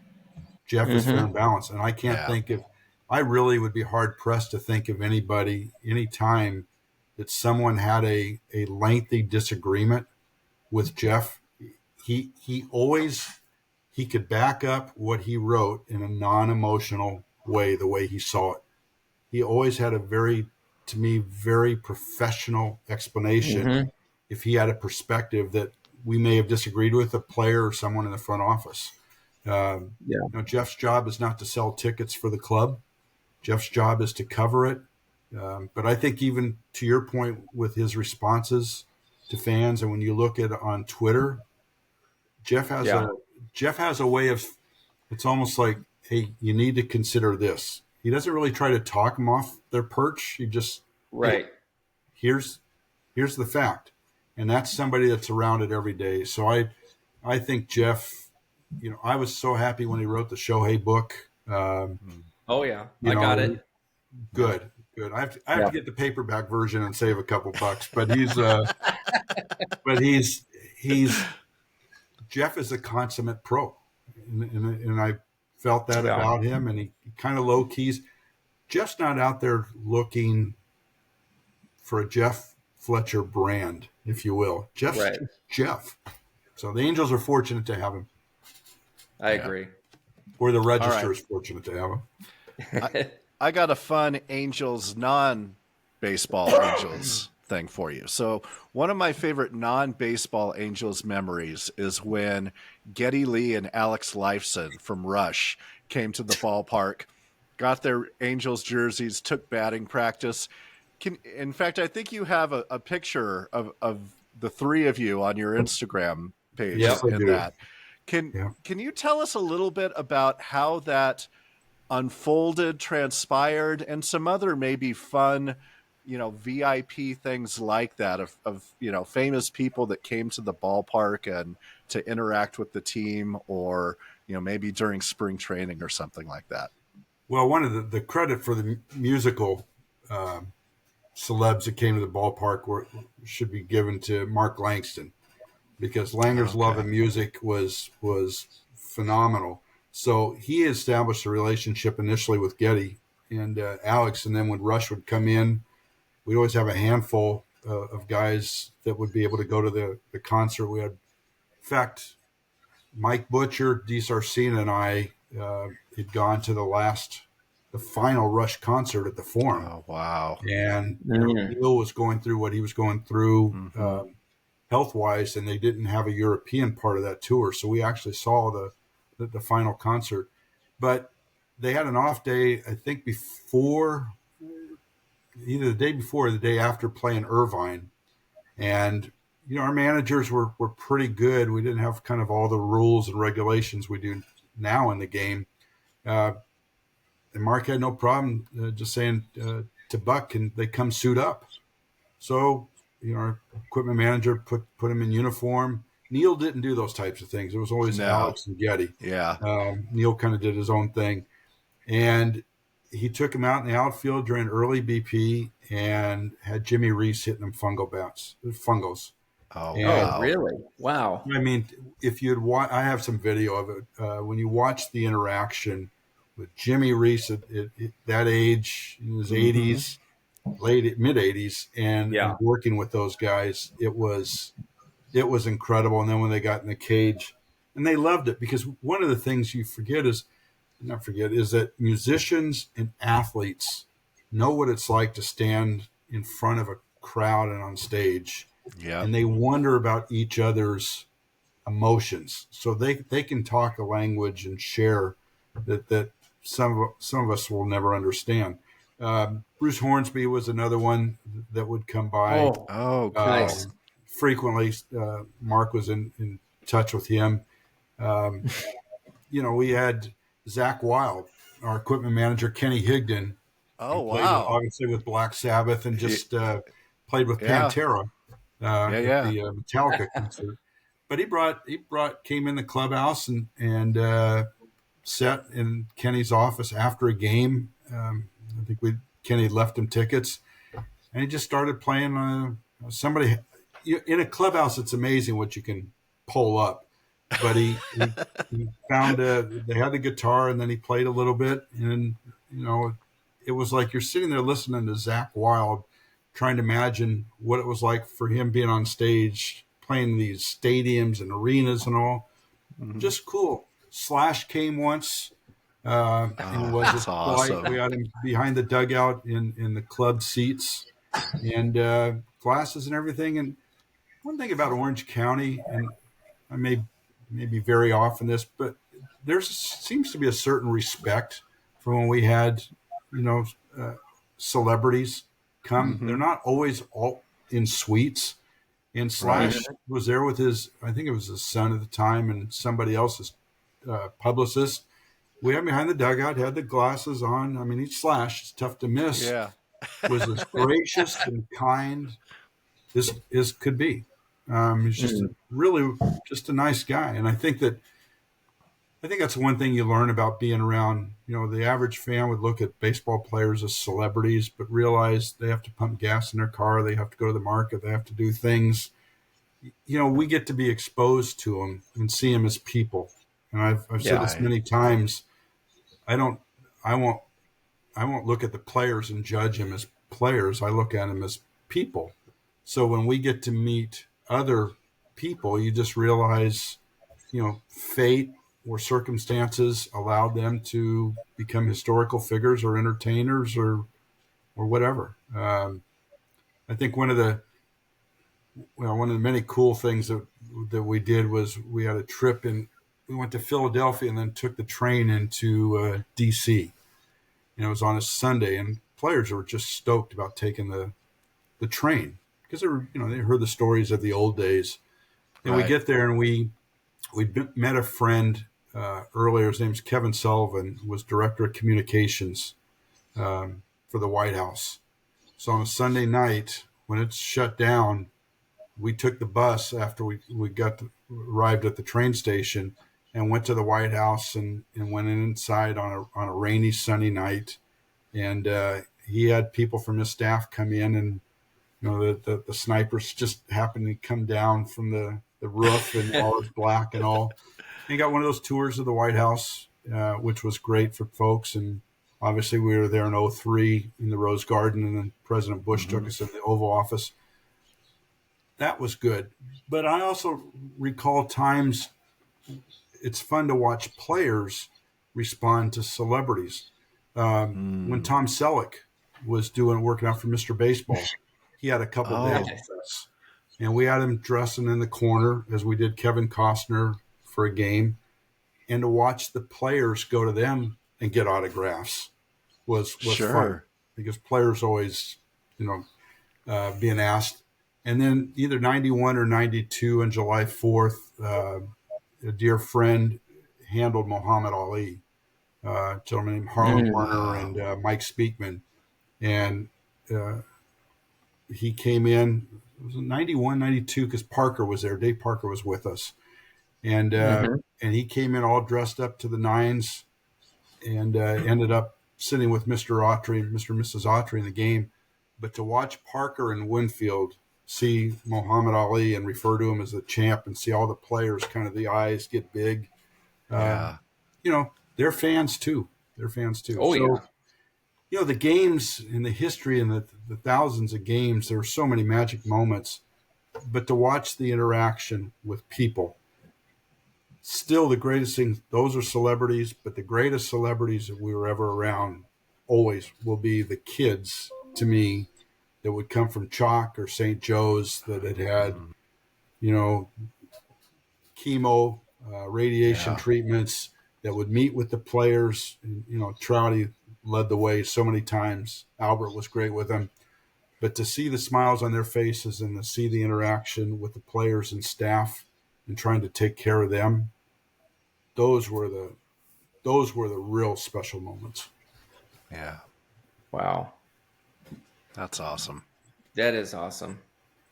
Jeff is fair and balanced, and I can't think of. I really would be hard pressed to think of anybody, any time that someone had a lengthy disagreement with Jeff. He could back up what he wrote in a non-emotional way, the way he saw it. He always had a very professional explanation if he had a perspective that we may have disagreed with, a player or someone in the front office. Jeff's job is not to sell tickets for the club. Jeff's job is to cover it. But I think even to your point with his responses to fans, and when you look at on Twitter, Jeff has Jeff has a way of, it's almost like, hey, you need to consider this. He doesn't really try to talk them off their perch. He just, Right. hey, here's the fact. And that's somebody that's around it every day. So I think Jeff, I was so happy when he wrote the Shohei book. Oh yeah, I got it. Good. I have to get the paperback version and save a couple bucks. But he's Jeff is a consummate pro, and I felt that about him. And he kind of low keys. Jeff's not out there looking for a Jeff Fletcher brand, if you will. Jeff's Jeff. So the Angels are fortunate to have him. I agree. Or the Register is fortunate to have him. I got a fun Angels, non-baseball Angels thing for you. So one of my favorite non-baseball Angels memories is when Geddy Lee and Alex Lifeson from Rush came to the ballpark, got their Angels jerseys, took batting practice. In fact, I think you have a picture of the three of you on your Instagram page in that. Can you tell us a little bit about how that unfolded, transpired, and some other maybe fun, VIP things like that of famous people that came to the ballpark and to interact with the team, or maybe during spring training or something like that? Well, one of the credit for the musical celebs that came to the ballpark should be given to Mark Langston, because Langer's love of music was phenomenal. So he established a relationship initially with Geddy and Alex, and then when Rush would come in, we'd always have a handful of guys that would be able to go to the concert. We had, in fact, Mike Butcher, Dee Sarcina, and I had gone to the final Rush concert at the Forum. Oh, wow. And Neil was going through what he was going through health-wise, and they didn't have a European part of that tour. So we actually saw the final concert. But they had an off day, I think, before, either the day before or the day after playing Irvine. And, our managers were pretty good. We didn't have kind of all the rules and regulations we do now in the game. And Mark had no problem just saying to Buck, can they come suit up? So, our equipment manager put him in uniform. Neil didn't do those types of things. It was always Alex and Geddy. Yeah. Neil kind of did his own thing. And he took him out in the outfield during early BP and had Jimmy Reese hitting them fungos. Oh, wow. Really? Wow. I mean, if you'd I have some video of it. When you watch the interaction with Jimmy Reese at that age, in his 80s, mid-80s, and working with those guys, it was incredible. And then when they got in the cage, and they loved it, because one of the things you is that musicians and athletes know what it's like to stand in front of a crowd and on stage. Yeah. And they wonder about each other's emotions. So they can talk a language and share that some of us will never understand. Bruce Hornsby was another one that would come by. Oh, nice. Frequently. Mark was in touch with him. We had Zach Wild, our equipment manager, Kenny Higdon. Oh, played obviously with Black Sabbath, and just played with Pantera at the Metallica concert. But he came in the clubhouse and sat in Kenny's office after a game. I think Kenny left him tickets, and he just started playing. Somebody in a clubhouse, it's amazing what you can pull up. But he found they had the guitar, and then he played a little bit, and it was like you're sitting there listening to Zach Wild, trying to imagine what it was like for him being on stage, playing these stadiums and arenas and all. Mm-hmm. Just cool. Slash came once. And was awesome. We had him behind the dugout in the club seats and glasses and everything. And one thing about Orange County, and I may be very off in this, but there seems to be a certain respect for when we had, celebrities come. Mm-hmm. They're not always all in suites, And Slash was there with I think it was his son at the time and somebody else's publicist. We had behind the dugout, had the glasses on. I mean, each Slash, it's tough to miss, Yeah. was as gracious and kind as could be. He's just really just a nice guy. And I think that's one thing you learn about being around. The average fan would look at baseball players as celebrities, but realize they have to pump gas in their car. They have to go to the market. They have to do things. We get to be exposed to them and see them as people. And I've said this many times. I won't look at the players and judge them as players. I look at them as people. So when we get to meet other people, you just realize, fate or circumstances allowed them to become historical figures or entertainers or whatever. I think one of the many cool things that we did was we had a trip we went to Philadelphia and then took the train into DC. It was on a Sunday, and players were just stoked about taking the train because they heard the stories of the old days. And we get there and we met a friend earlier. His name's Kevin Sullivan, was director of communications for the White House. So on a Sunday night when it's shut down, we took the bus after we arrived at the train station and went to the White House and went inside on a rainy, sunny night. And he had people from his staff come in, and the snipers just happened to come down from the roof and all was black and all. And got one of those tours of the White House, which was great for folks. And obviously we were there in 2003 in the Rose Garden, and then President Bush took us in the Oval Office. That was good. But I also recall times it's fun to watch players respond to celebrities. When Tom Selleck was working out for Mr. Baseball, he had a couple days with us. And we had him dressing in the corner as we did Kevin Costner for a game. And to watch the players go to them and get autographs was fun. Because players always, being asked. And then either 91 or 92 on July 4th, a dear friend handled Muhammad Ali, a gentleman named Harlan Werner and Mike Speakman. And he came in, it was 91, 92, because Parker was there. Dave Parker was with us. And he came in all dressed up to the nines and ended up sitting with Mr. Autry, Mr. and Mrs. Autry in the game. But to watch Parker and Winfield see Muhammad Ali and refer to him as the champ and see all the players, kind of the eyes get big. They're fans too. Oh, yeah. The games in the history and the thousands of games, there are so many magic moments, but to watch the interaction with people, still the greatest thing, those are celebrities, but the greatest celebrities that we were ever around always will be the kids to me that would come from Chalk or St. Joe's that had chemo, radiation treatments, that would meet with the players. Trouty led the way so many times. Albert was great with them. But to see the smiles on their faces and to see the interaction with the players and staff and trying to take care of them, those were the real special moments. Yeah. Wow. That's awesome. That is awesome.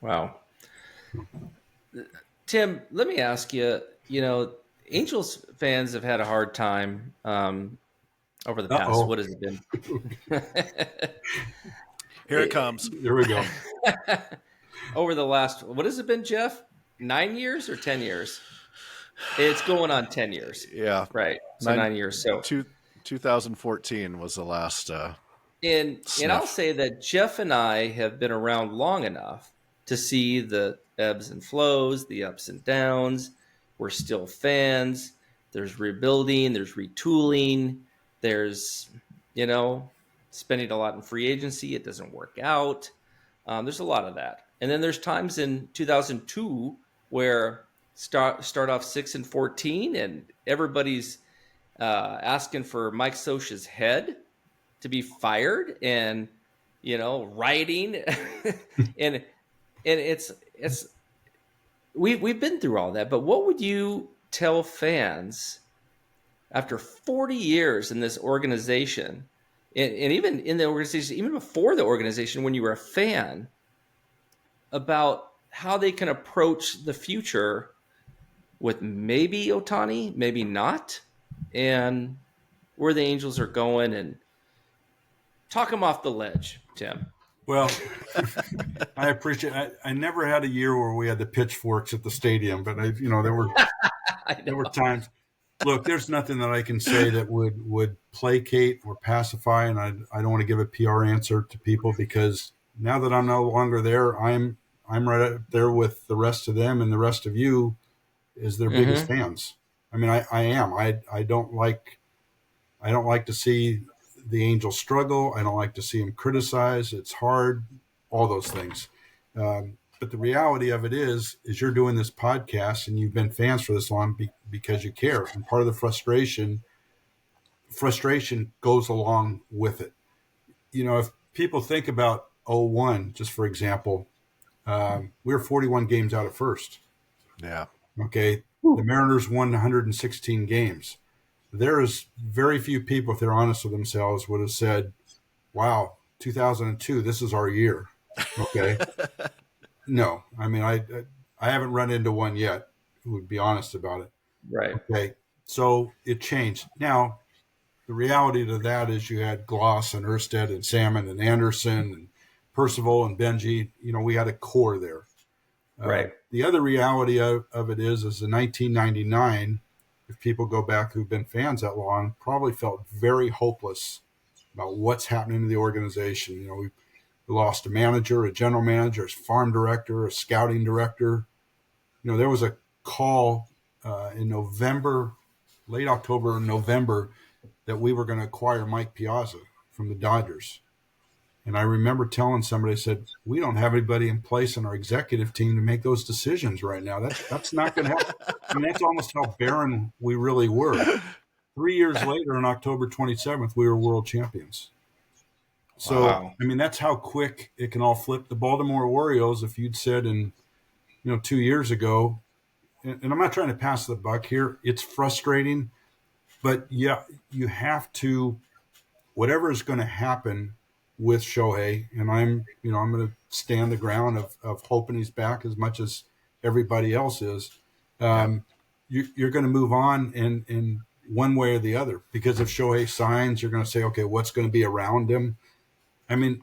Wow. Tim, let me ask you, Angels fans have had a hard time over the past. What has it been? Here it comes. Here we go. Over the last, what has it been, Jeff? 9 years or 10 years? It's going on 10 years. Yeah. Right. So 9 years. So 2014 was the last. And I'll say that Jeff and I have been around long enough to see the ebbs and flows, the ups and downs. We're still fans. There's rebuilding. There's retooling. There's, spending a lot in free agency. It doesn't work out. There's a lot of that. And then there's times in 2002 where start off 6-14 and everybody's asking for Mike Scioscia's head to be fired and, rioting. and it's we've been through all that, but what would you tell fans after 40 years in this organization, and even in the organization, even before the organization, when you were a fan, about how they can approach the future with maybe Ohtani, maybe not, and where the Angels are going, and talk them off the ledge, Tim. Well, I appreciate. I never had a year where we had the pitchforks at the stadium, but there were times. Look, there's nothing that I can say that would placate or pacify, and I don't want to give a PR answer to people, because now that I'm no longer there, I'm right up there with the rest of them and the rest of you as their biggest fans. I mean, I am. I don't like to see the Angels struggle. I don't like to see them criticize. It's hard, all those things. But the reality of it is you're doing this podcast and you've been fans for this long because you care. And part of the frustration goes along with it. You know, if people think about 01, just for example, we were 41 games out of first. Yeah. Okay. The Mariners won 116 games. There is very few people, if they're honest with themselves, would have said, wow, 2002, this is our year. Okay. No, I mean, I haven't run into one yet who would be honest about it. Right. Okay. So it changed. Now, the reality to that is you had Gloss and Erstead and Salmon and Anderson and Percival and Benji. You know, we had a core there. Right. The other reality of it is in 1999, if people go back who've been fans that long, probably felt very hopeless about what's happening to the organization. You know, we lost a manager, a general manager, a farm director, a scouting director. You know, there was a call in November, late October and November, that we were going to acquire Mike Piazza from the Dodgers. And I remember telling somebody, I said, we don't have anybody in place in our executive team to make those decisions right now. That's not going to happen. I mean, that's almost how barren we really were. 3 years later, on October 27th, we were world champions. So, wow. I mean, that's how quick it can all flip. The Baltimore Orioles, if you'd said 2 years ago, and I'm not trying to pass the buck here, it's frustrating, but yeah, you have to, whatever is going to happen with Shohei, and I'm going to stand the ground of hoping he's back as much as everybody else is. You're going to move on in one way or the other, because if Shohei signs, you're going to say, okay, what's going to be around him? I mean,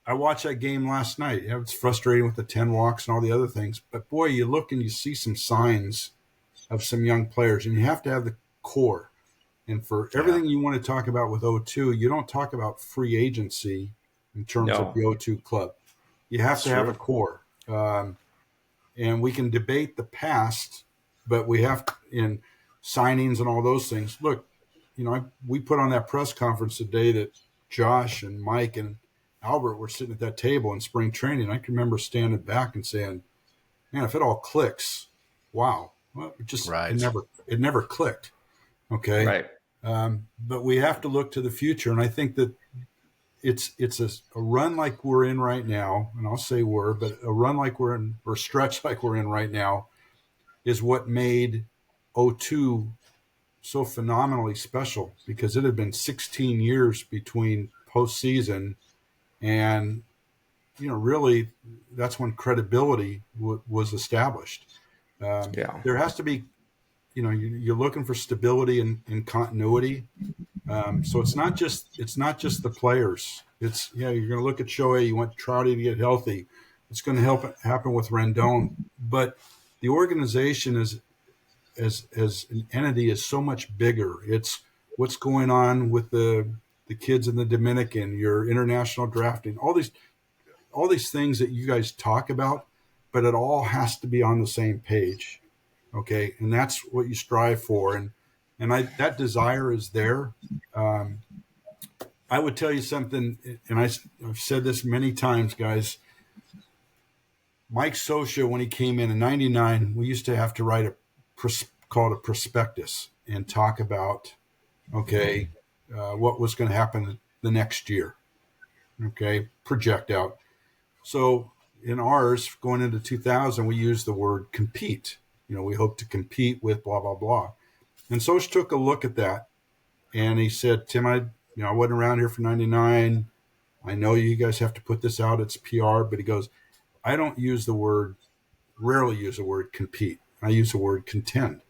I watched that game last night. You know, it's frustrating with the 10 walks and all the other things, but boy, you look and you see some signs of some young players, and you have to have the core. And for everything you want to talk about with O2, you don't talk about free agency in terms of the O2 club. You have to have a core. And we can debate the past, but we have in signings and all those things. Look, we put on that press conference today that Josh and Mike and Albert were sitting at that table in spring training. I can remember standing back and saying, man, if it all clicks, wow. Well, it never clicked. Okay. Right. But we have to look to the future. And I think that it's a run like we're in right now, and I'll say but a run like we're in, or stretch like we're in right now, is what made O2 so phenomenally special, because it had been 16 years between postseason and, really that's when credibility was established. There has to be, you're looking for stability and continuity. So it's not just the players. It's, you're going to look at Shohei. You want Trouty to get healthy. It's going to happen with Rendon. But the organization as an entity is so much bigger. It's what's going on with the kids in the Dominican, your international drafting, all these things that you guys talk about, but it all has to be on the same page. Okay. And that's what you strive for. And that desire is there. I would tell you something, and I've said this many times, guys. Mike Scioscia, when he came in 99, we used to have to write called a prospectus and talk about, what was going to happen the next year. Okay. Project out. So in ours going into 2000, we used the word compete. We hope to compete with blah, blah, blah. And Soch took a look at that and he said, Tim, I wasn't around here for 99. I know you guys have to put this out. It's PR, but he goes, I don't rarely use the word compete. I use the word contend,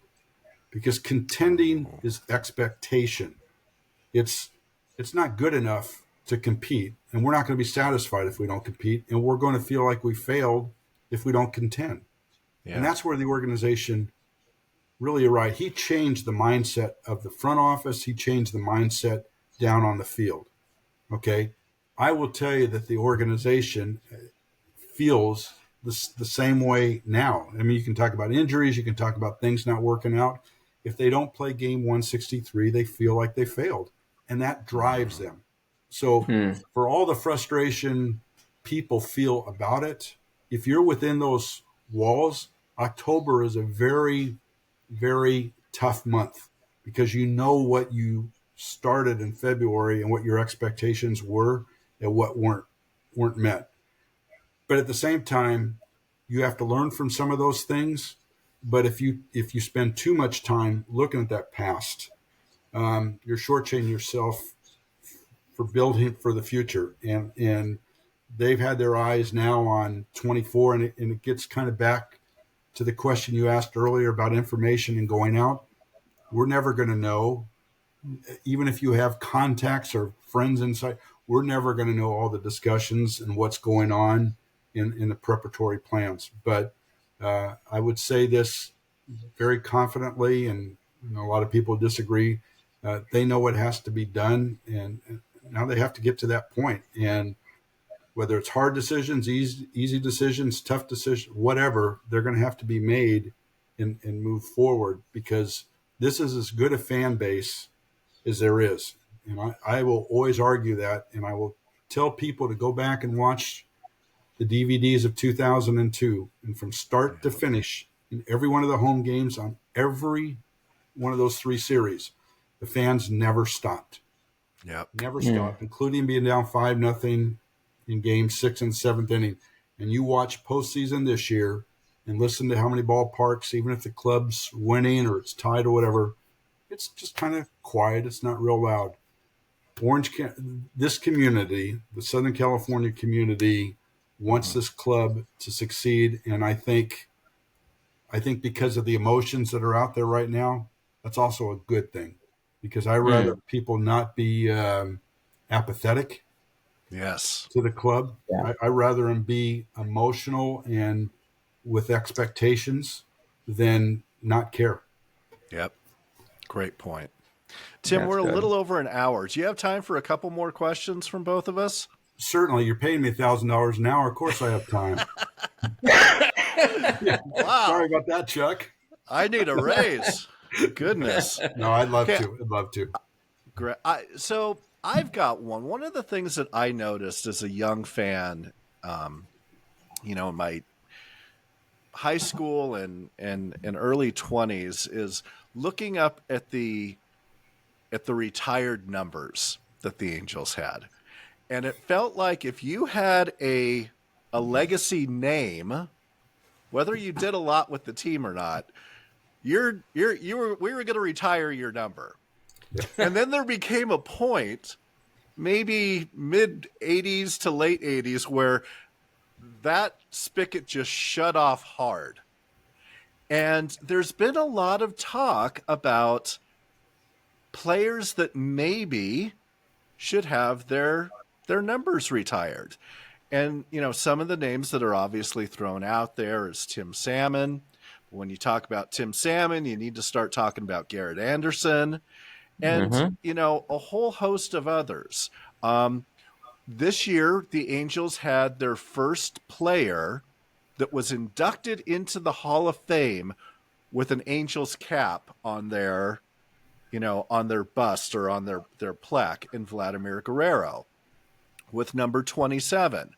because contending is expectation. It's not good enough to compete, and we're not going to be satisfied if we don't compete, and we're going to feel like we failed if we don't contend. Yeah. And that's where the organization really arrived. He changed the mindset of the front office. He changed the mindset down on the field. Okay. I will tell you that the organization feels the same way now. I mean, you can talk about injuries. You can talk about things not working out. If they don't play game 163, they feel like they failed, and that drives them. So for all the frustration people feel about it, if you're within those walls, October is a very, very tough month, because you know what you started in February and what your expectations were and what weren't met. But at the same time, you have to learn from some of those things. But if you spend too much time looking at that past, you're shortchanging yourself for building for the future. And they've had their eyes now on 24, and it gets kind of back to the question you asked earlier about information and going out. We're never going to know, even if you have contacts or friends inside, we're never going to know all the discussions and what's going on in the preparatory plans. But I would say this very confidently, and a lot of people disagree. They know what has to be done, and now they have to get to that point. And whether it's hard decisions, easy decisions, tough decisions, whatever, they're going to have to be made and move forward, because this is as good a fan base as there is. And I will always argue that, and I will tell people to go back and watch the DVDs of 2002, and from start to finish, in every one of the home games on every one of those 3 series, the fans never stopped. Yep. Never stopped, including being down 5-0 in game 6 and 7th inning. And you watch postseason this year and listen to how many ballparks, even if the club's winning or it's tied or whatever, it's just kind of quiet. It's not real loud. This community, the Southern California community, wants this club to succeed. And I think because of the emotions that are out there right now, that's also a good thing, because I rather people not be apathetic to the club. Yeah. I rather them be emotional and with expectations than not care. Yep. Great point. Tim, we're a little over an hour. Do you have time for a couple more questions from both of us? Certainly. You're paying me $1,000 an hour. Of course I have time. Wow. Sorry about that, Chuck. I need a raise. Goodness. No, I'd love to. I'd love to. Great. So I've got one. One of the things that I noticed as a young fan, in my high school and early 20s, is looking up at the retired numbers that the Angels had. And it felt like if you had a legacy name, whether you did a lot with the team or not, we were going to retire your number. Yeah. And then there became a point, maybe mid 80s to late 80s, where that spigot just shut off hard. And there's been a lot of talk about players that maybe should have their numbers retired. And, some of the names that are obviously thrown out there is Tim Salmon. When you talk about Tim Salmon, you need to start talking about Garrett Anderson and, a whole host of others. This year, the Angels had their first player that was inducted into the Hall of Fame with an Angels cap on their bust or on their plaque, in Vladimir Guerrero with number 27.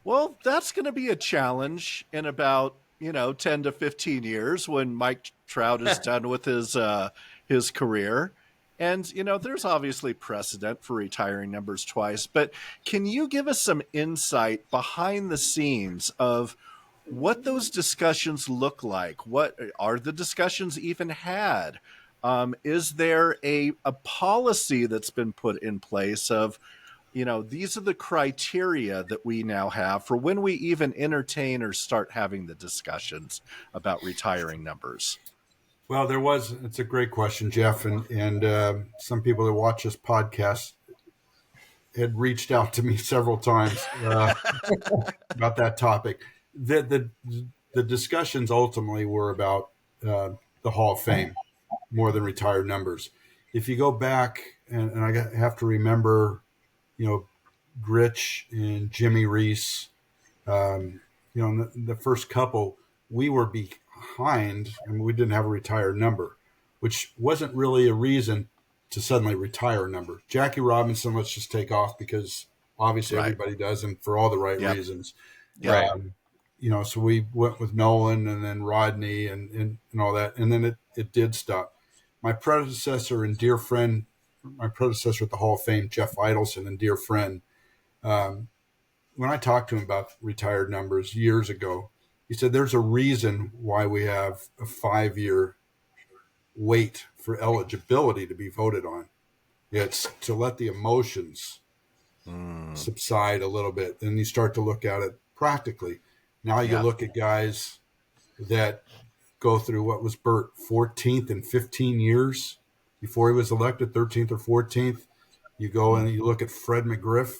Well, that's going to be a challenge in about, 10 to 15 years when Mike Trout is done with his career. And, there's obviously precedent for retiring numbers twice, but can you give us some insight behind the scenes of what those discussions look like? What are the discussions even had? Is there a policy that's been put in place of, these are the criteria that we now have for when we even entertain or start having the discussions about retiring numbers? Well, it's a great question, Jeff. And some people that watch this podcast had reached out to me several times about that topic. The discussions ultimately were about the Hall of Fame more than retired numbers. If you go back, and I have to remember, Gritch and Jimmy Reese, the first couple, we were behind and we didn't have a retired number, which wasn't really a reason to suddenly retire a number. Jackie Robinson, let's just take off because obviously everybody does, and for all the right reasons. Right. So we went with Nolan and then Rodney and all that. And then it did stop. My predecessor and dear friend, my predecessor at the Hall of Fame, Jeff Idelson, and dear friend, when I talked to him about retired numbers years ago, he said there's a reason why we have a 5-year wait for eligibility to be voted on. It's to let the emotions subside a little bit. Then you start to look at it practically. Now you look at guys that go through what was Bert, 14th and 15 years before he was elected, 13th or 14th. You go and you look at Fred McGriff,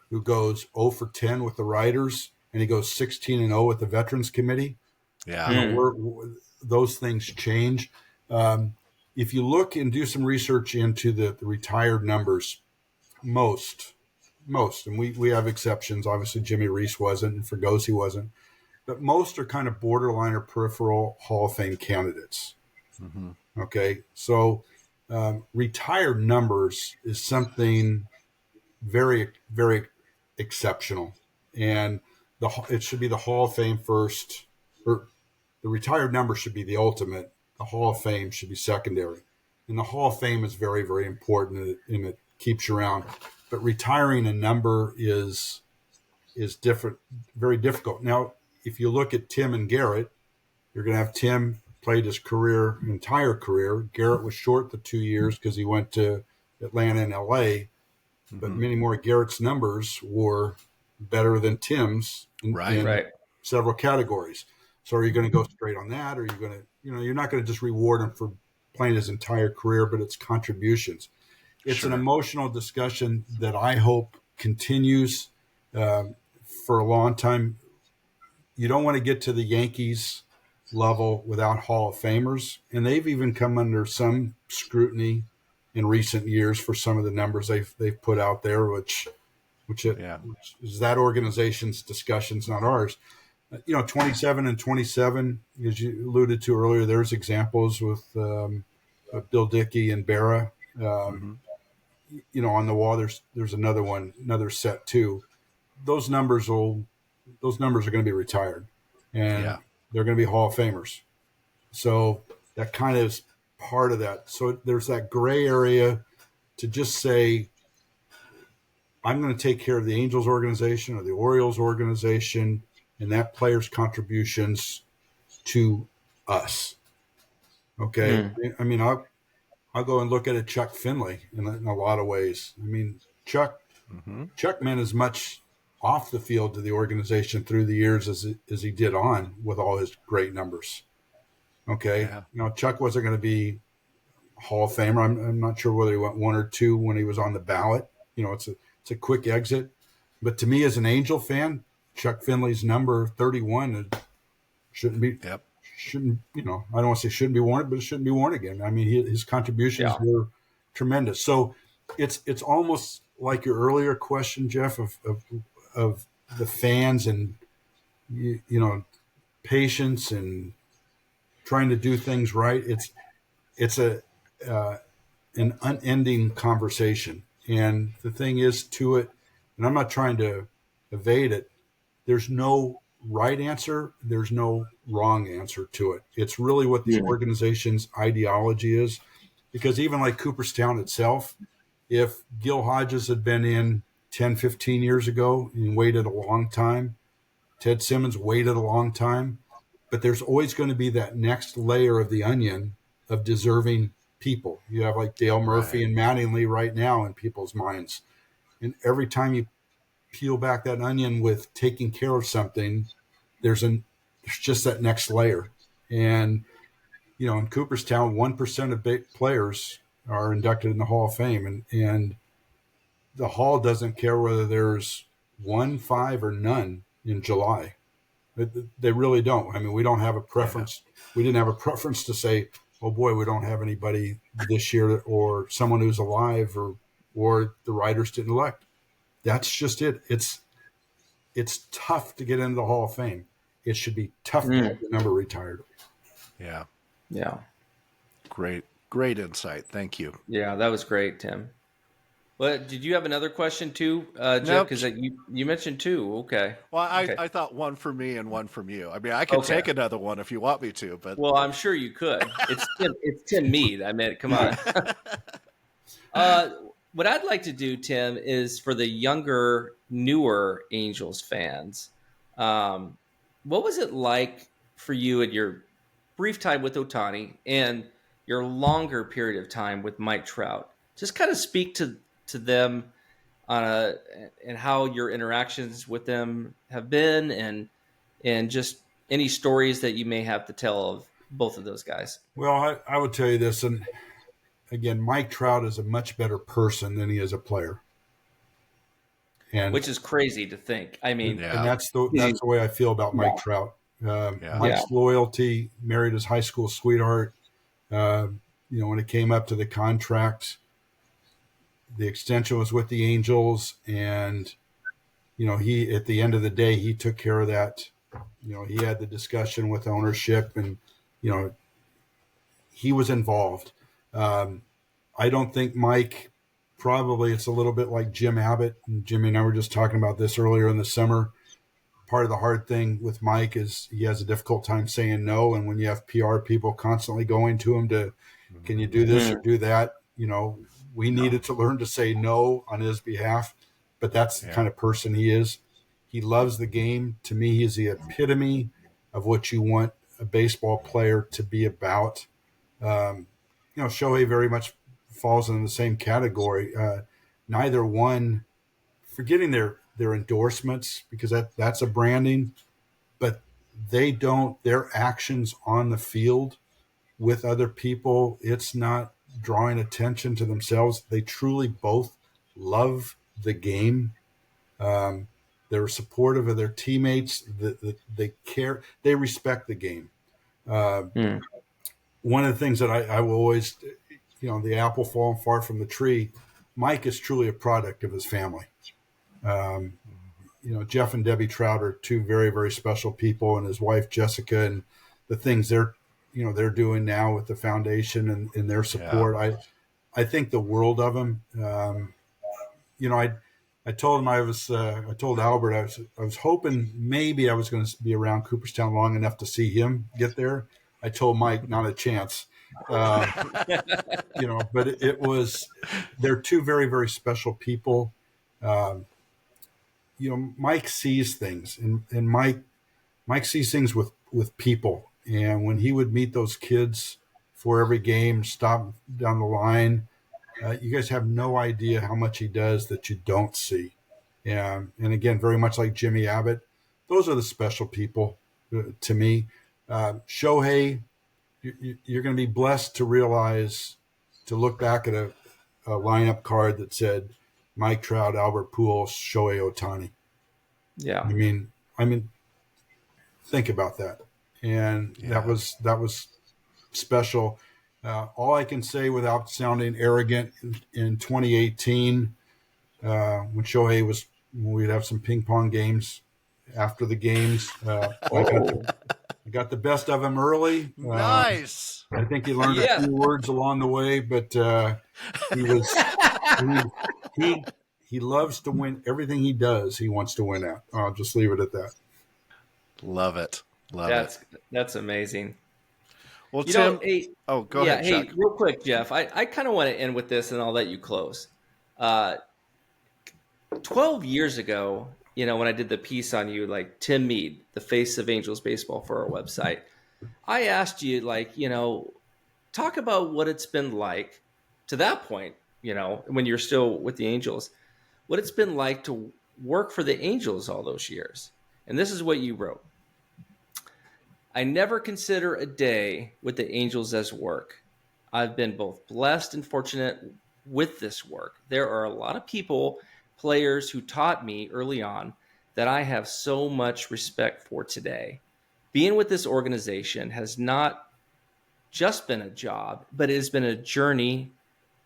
who goes 0 for 10 with the Riders, and he goes 16-0 with the Veterans Committee. Yeah. Those things change. If you look and do some research into the retired numbers, most, and we have exceptions. Obviously, Jimmy Reese wasn't, and Fregosi wasn't, but most are kind of borderline or peripheral Hall of Fame candidates. Mm-hmm. Okay, so retired numbers is something very, very exceptional, and it should be the Hall of Fame first, or the retired number should be the ultimate. The Hall of Fame should be secondary, and the Hall of Fame is very, very important, and it keeps you around. But retiring a number is different, very difficult. Now, if you look at Tim and Garrett, you're going to have Tim played his entire career. Garrett was short the 2 years because he went to Atlanta and LA, but many more Garrett's numbers were better than Tim's in several categories. So are you going to go straight on that? Or are you going to, you're not going to just reward him for playing his entire career, but it's contributions. It's an emotional discussion that I hope continues for a long time. You don't want to get to the Yankees level without Hall of Famers, and they've even come under some scrutiny in recent years for some of the numbers they've put out there, which is that organization's discussions, not ours. 27 and 27, as you alluded to earlier, there's examples with Bill Dickey and Berra. On the wall, there's another set too. Those numbers are going to be retired, and they're going to be Hall of Famers. So that kind of is part of that. So there's that gray area to just say, I'm going to take care of the Angels organization or the Orioles organization and that player's contributions to us. Okay. I mean, I'll go and look at it, Chuck Finley in a lot of ways. I mean, Chuck meant as much off the field to the organization through the years as he did on, with all his great numbers. Okay. Yeah. Chuck wasn't going to be Hall of Famer. I'm not sure whether he went 1 or 2 when he was on the ballot. It's a quick exit. But to me, as an Angel fan, Chuck Finley's number 31 shouldn't be. I don't want to say shouldn't be worn, but it shouldn't be worn again. I mean, his contributions were tremendous. So it's almost like your earlier question, Jeff, of the fans and patience and trying to do things right. It's an unending conversation, and the thing is to it, and I'm not trying to evade it. There's no right answer. There's no wrong answer to it. It's really what the organization's ideology is. because even like Cooperstown itself, if Gil Hodges had been in 10, 15 years ago and waited a long time, Ted Simmons waited a long time, but there's always going to be that next layer of the onion of deserving people. You have like Dale Murphy and Mattingly right now in people's minds. And every time you peel back that onion with taking care of something, there's just that next layer. And, you know, in Cooperstown, 1% of players are inducted in the Hall of Fame. And the Hall doesn't care whether there's 1, 5, or none in July. They really don't. I mean, we don't have a preference. We didn't have a preference to say, oh boy, we don't have anybody this year, or someone who's alive, or the writers didn't elect. That's just it. It's tough to get into the Hall of Fame. It should be tough to have the number retired. Yeah. Yeah. Great insight. Thank you. Yeah, that was great, Tim. Well, did you have another question too, Jeff? Because you mentioned two. Okay. Well, Okay. I thought one for me and one from you. I mean, I can take another one if you want me to, but Well, I'm sure you could. It's Tim Mead. I mean, come on. What I'd like to do, Tim, is for the younger, newer Angels fans, what was it like for you at your brief time with Ohtani and your longer period of time with Mike Trout? Just kind of speak to them and how your interactions with them have been, and just any stories that you may have to tell of both of those guys. Well, I would tell you this, and again, Mike Trout is a much better person than he is a player, and which is crazy to think. I mean, and that's the way I feel about Mike Trout. Mike's loyalty, married his high school sweetheart. You know, when it came up to the contract, the extension was with the Angels, and you know, he, at the end of the day, he took care of that. You know, he had the discussion with ownership, and you know, he was involved. I don't think Mike, probably it's a little bit like Jim Abbott, and Jimmy and I were just talking about this earlier in the summer. Part of the hard thing with Mike is he has a difficult time saying no, and when you have PR people constantly going to him to, can you do this or do that? You know, we needed to learn to say no on his behalf, but that's the kind of person he is. He loves the game. To me, he is the epitome of what you want a baseball player to be about. You know, Shohei very much falls in the same category. Neither one, forgetting their endorsements, because that's a branding, but their actions on the field with other people, it's not drawing attention to themselves. They truly both love the game. They're supportive of their teammates. They care. They respect the game. One of the things that I will always, you know, the apple falling far from the tree, Mike is truly a product of his family. You know, Jeff and Debbie Trout are two very, very special people, and his wife, Jessica, and the things they're doing now with the foundation and their support. Yeah. I think the world of him. You know, I told him I told Albert I was hoping maybe I was going to be around Cooperstown long enough to see him get there. I told Mike, not a chance. You know, but they're two very, very special people. You know, Mike sees things, and Mike sees things with people. And when he would meet those kids for every game, stop down the line, you guys have no idea how much he does that you don't see. And again, very much like Jimmy Abbott, those are the special people to me. Shohei, you're going to be blessed to realize, to look back at a lineup card that said Mike Trout, Albert Pujols, Shohei Ohtani. Yeah. I mean, think about that. And that was special. All I can say, without sounding arrogant, in 2018, when we'd have some ping pong games after the games, I got the best of him early. Nice. I think he learned a few words along the way, but he loves to win. Everything he does, he wants to win at. I'll just leave it at that. Love it. That's amazing. Well, You Tim. know, hey, Go yeah, ahead, hey, Chuck. real quick, Jeff. I kind of want to end with this, and I'll let you close. 12 years ago, when I did the piece on you, like Tim Mead, the face of Angels baseball for our website, I asked you, talk about what it's been like to that point, when you're still with the Angels, what it's been like to work for the Angels all those years. And this is what you wrote. I never consider a day with the Angels as work. I've been both blessed and fortunate with this work. There are a lot of people, players who taught me early on that I have so much respect for today. Being with this organization has not just been a job, but it has been a journey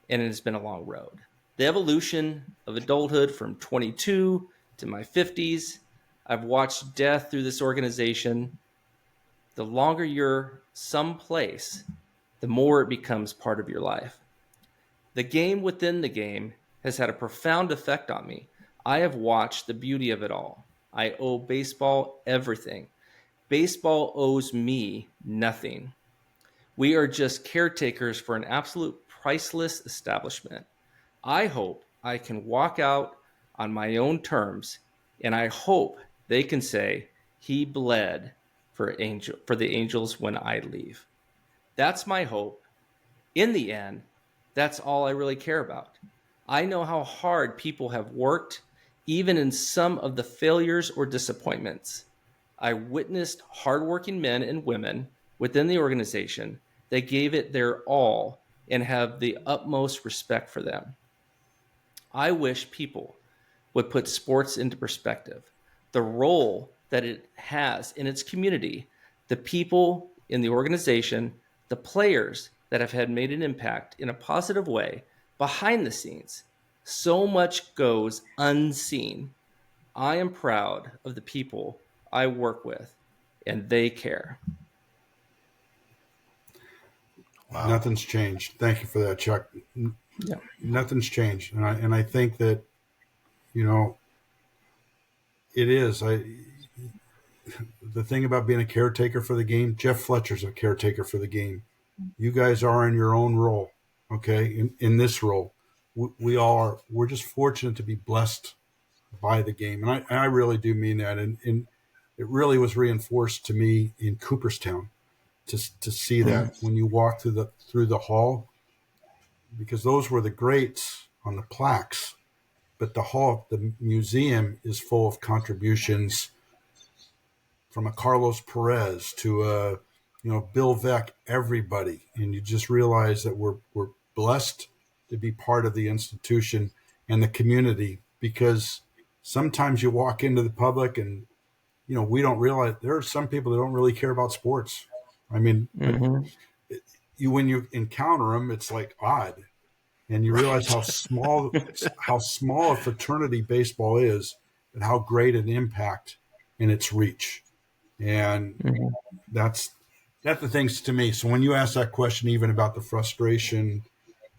and it has been a long road. The evolution of adulthood from 22 to my 50s, I've watched death through this organization. The longer you're someplace, the more it becomes part of your life. The game within the game has had a profound effect on me. I have watched the beauty of it all. I owe baseball everything. Baseball owes me nothing. We are just caretakers for an absolute priceless establishment. I hope I can walk out on my own terms, and I hope they can say he bled for the Angels when I leave. That's my hope. In the end, that's all I really care about. I know how hard people have worked, even in some of the failures or disappointments. I witnessed hardworking men and women within the organization that gave it their all and have the utmost respect for them. I wish people would put sports into perspective, the role that it has in its community, the people in the organization, the players that have had made an impact in a positive way behind the scenes. So much goes unseen. I am proud of the people I work with, and they care. Wow. Nothing's changed. Thank you for that, Chuck. Yeah. Nothing's changed, and I think that it is. The thing about being a caretaker for the game, Jeff Fletcher's a caretaker for the game. You guys are in your own role, okay? In this role, we all are. We're just fortunate to be blessed by the game, and I really do mean that. And it really was reinforced to me in Cooperstown to see that when you walk through the hall, because those were the greats on the plaques, but the museum is full of contributions from a Carlos Perez to a Bill Veck, everybody, and you just realize that we're blessed to be part of the institution and the community, because sometimes you walk into the public and we don't realize there are some people that don't really care about sports. I mean, when you encounter them, it's like odd, and you realize how small a fraternity baseball is, and how great an impact in its reach. And that's the things to me. So when you ask that question, even about the frustration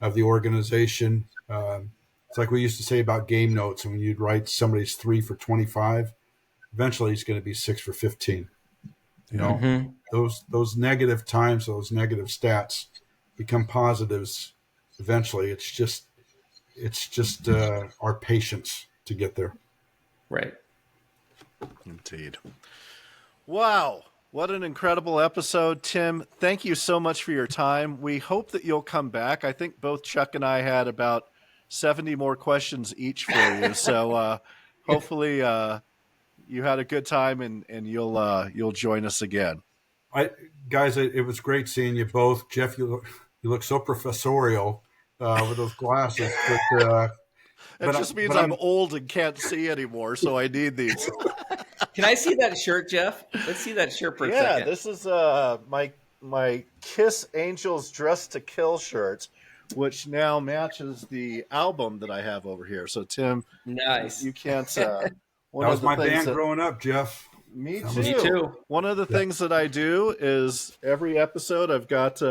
of the organization, it's like we used to say about game notes. And when you'd write somebody's 3 for 25, eventually he's going to be 6 for 15. Those negative times, those negative stats become positives. Eventually, it's just our patience to get there. Right. Indeed. Wow. What an incredible episode, Tim. Thank you so much for your time. We hope that you'll come back. I think both Chuck and I had about 70 more questions each for you. So hopefully you had a good time and you'll join us again. Guys, it was great seeing you both. Jeff, you look so professorial with those glasses. It just means I'm old and can't see anymore, so I need these. Can I see that shirt, Jeff? Let's see that shirt for a second. Yeah, this is my Kiss Angels Dress to Kill shirt, which now matches the album that I have over here. So, Tim, nice. You can't. That was my band growing up, Jeff. Me too. One of the things that I do is every episode I've got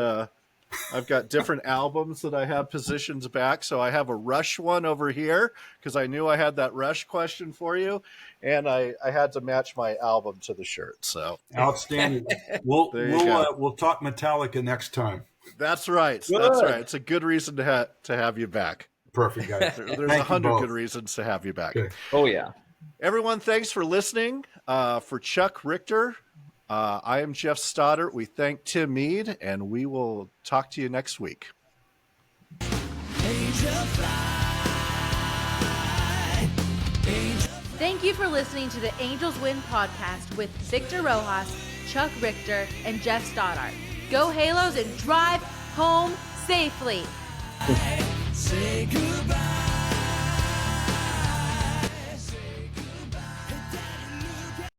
I've got different albums that I have positions back. So I have a Rush one over here because I knew I had that Rush question for you, and I had to match my album to the shirt. So outstanding. We'll talk Metallica next time. That's right. Good. That's right. It's a good reason to have you back. Perfect, guys. There's 100 good reasons to have you back. Okay. Oh yeah. Everyone, thanks for listening. For Chuck Richter, I am Jeff Stoddart. We thank Tim Mead, and we will talk to you next week. Thank you for listening to the Angels Win podcast with Victor Rojas, Chuck Richter, and Jeff Stoddart. Go Halos and drive home safely. Say goodbye.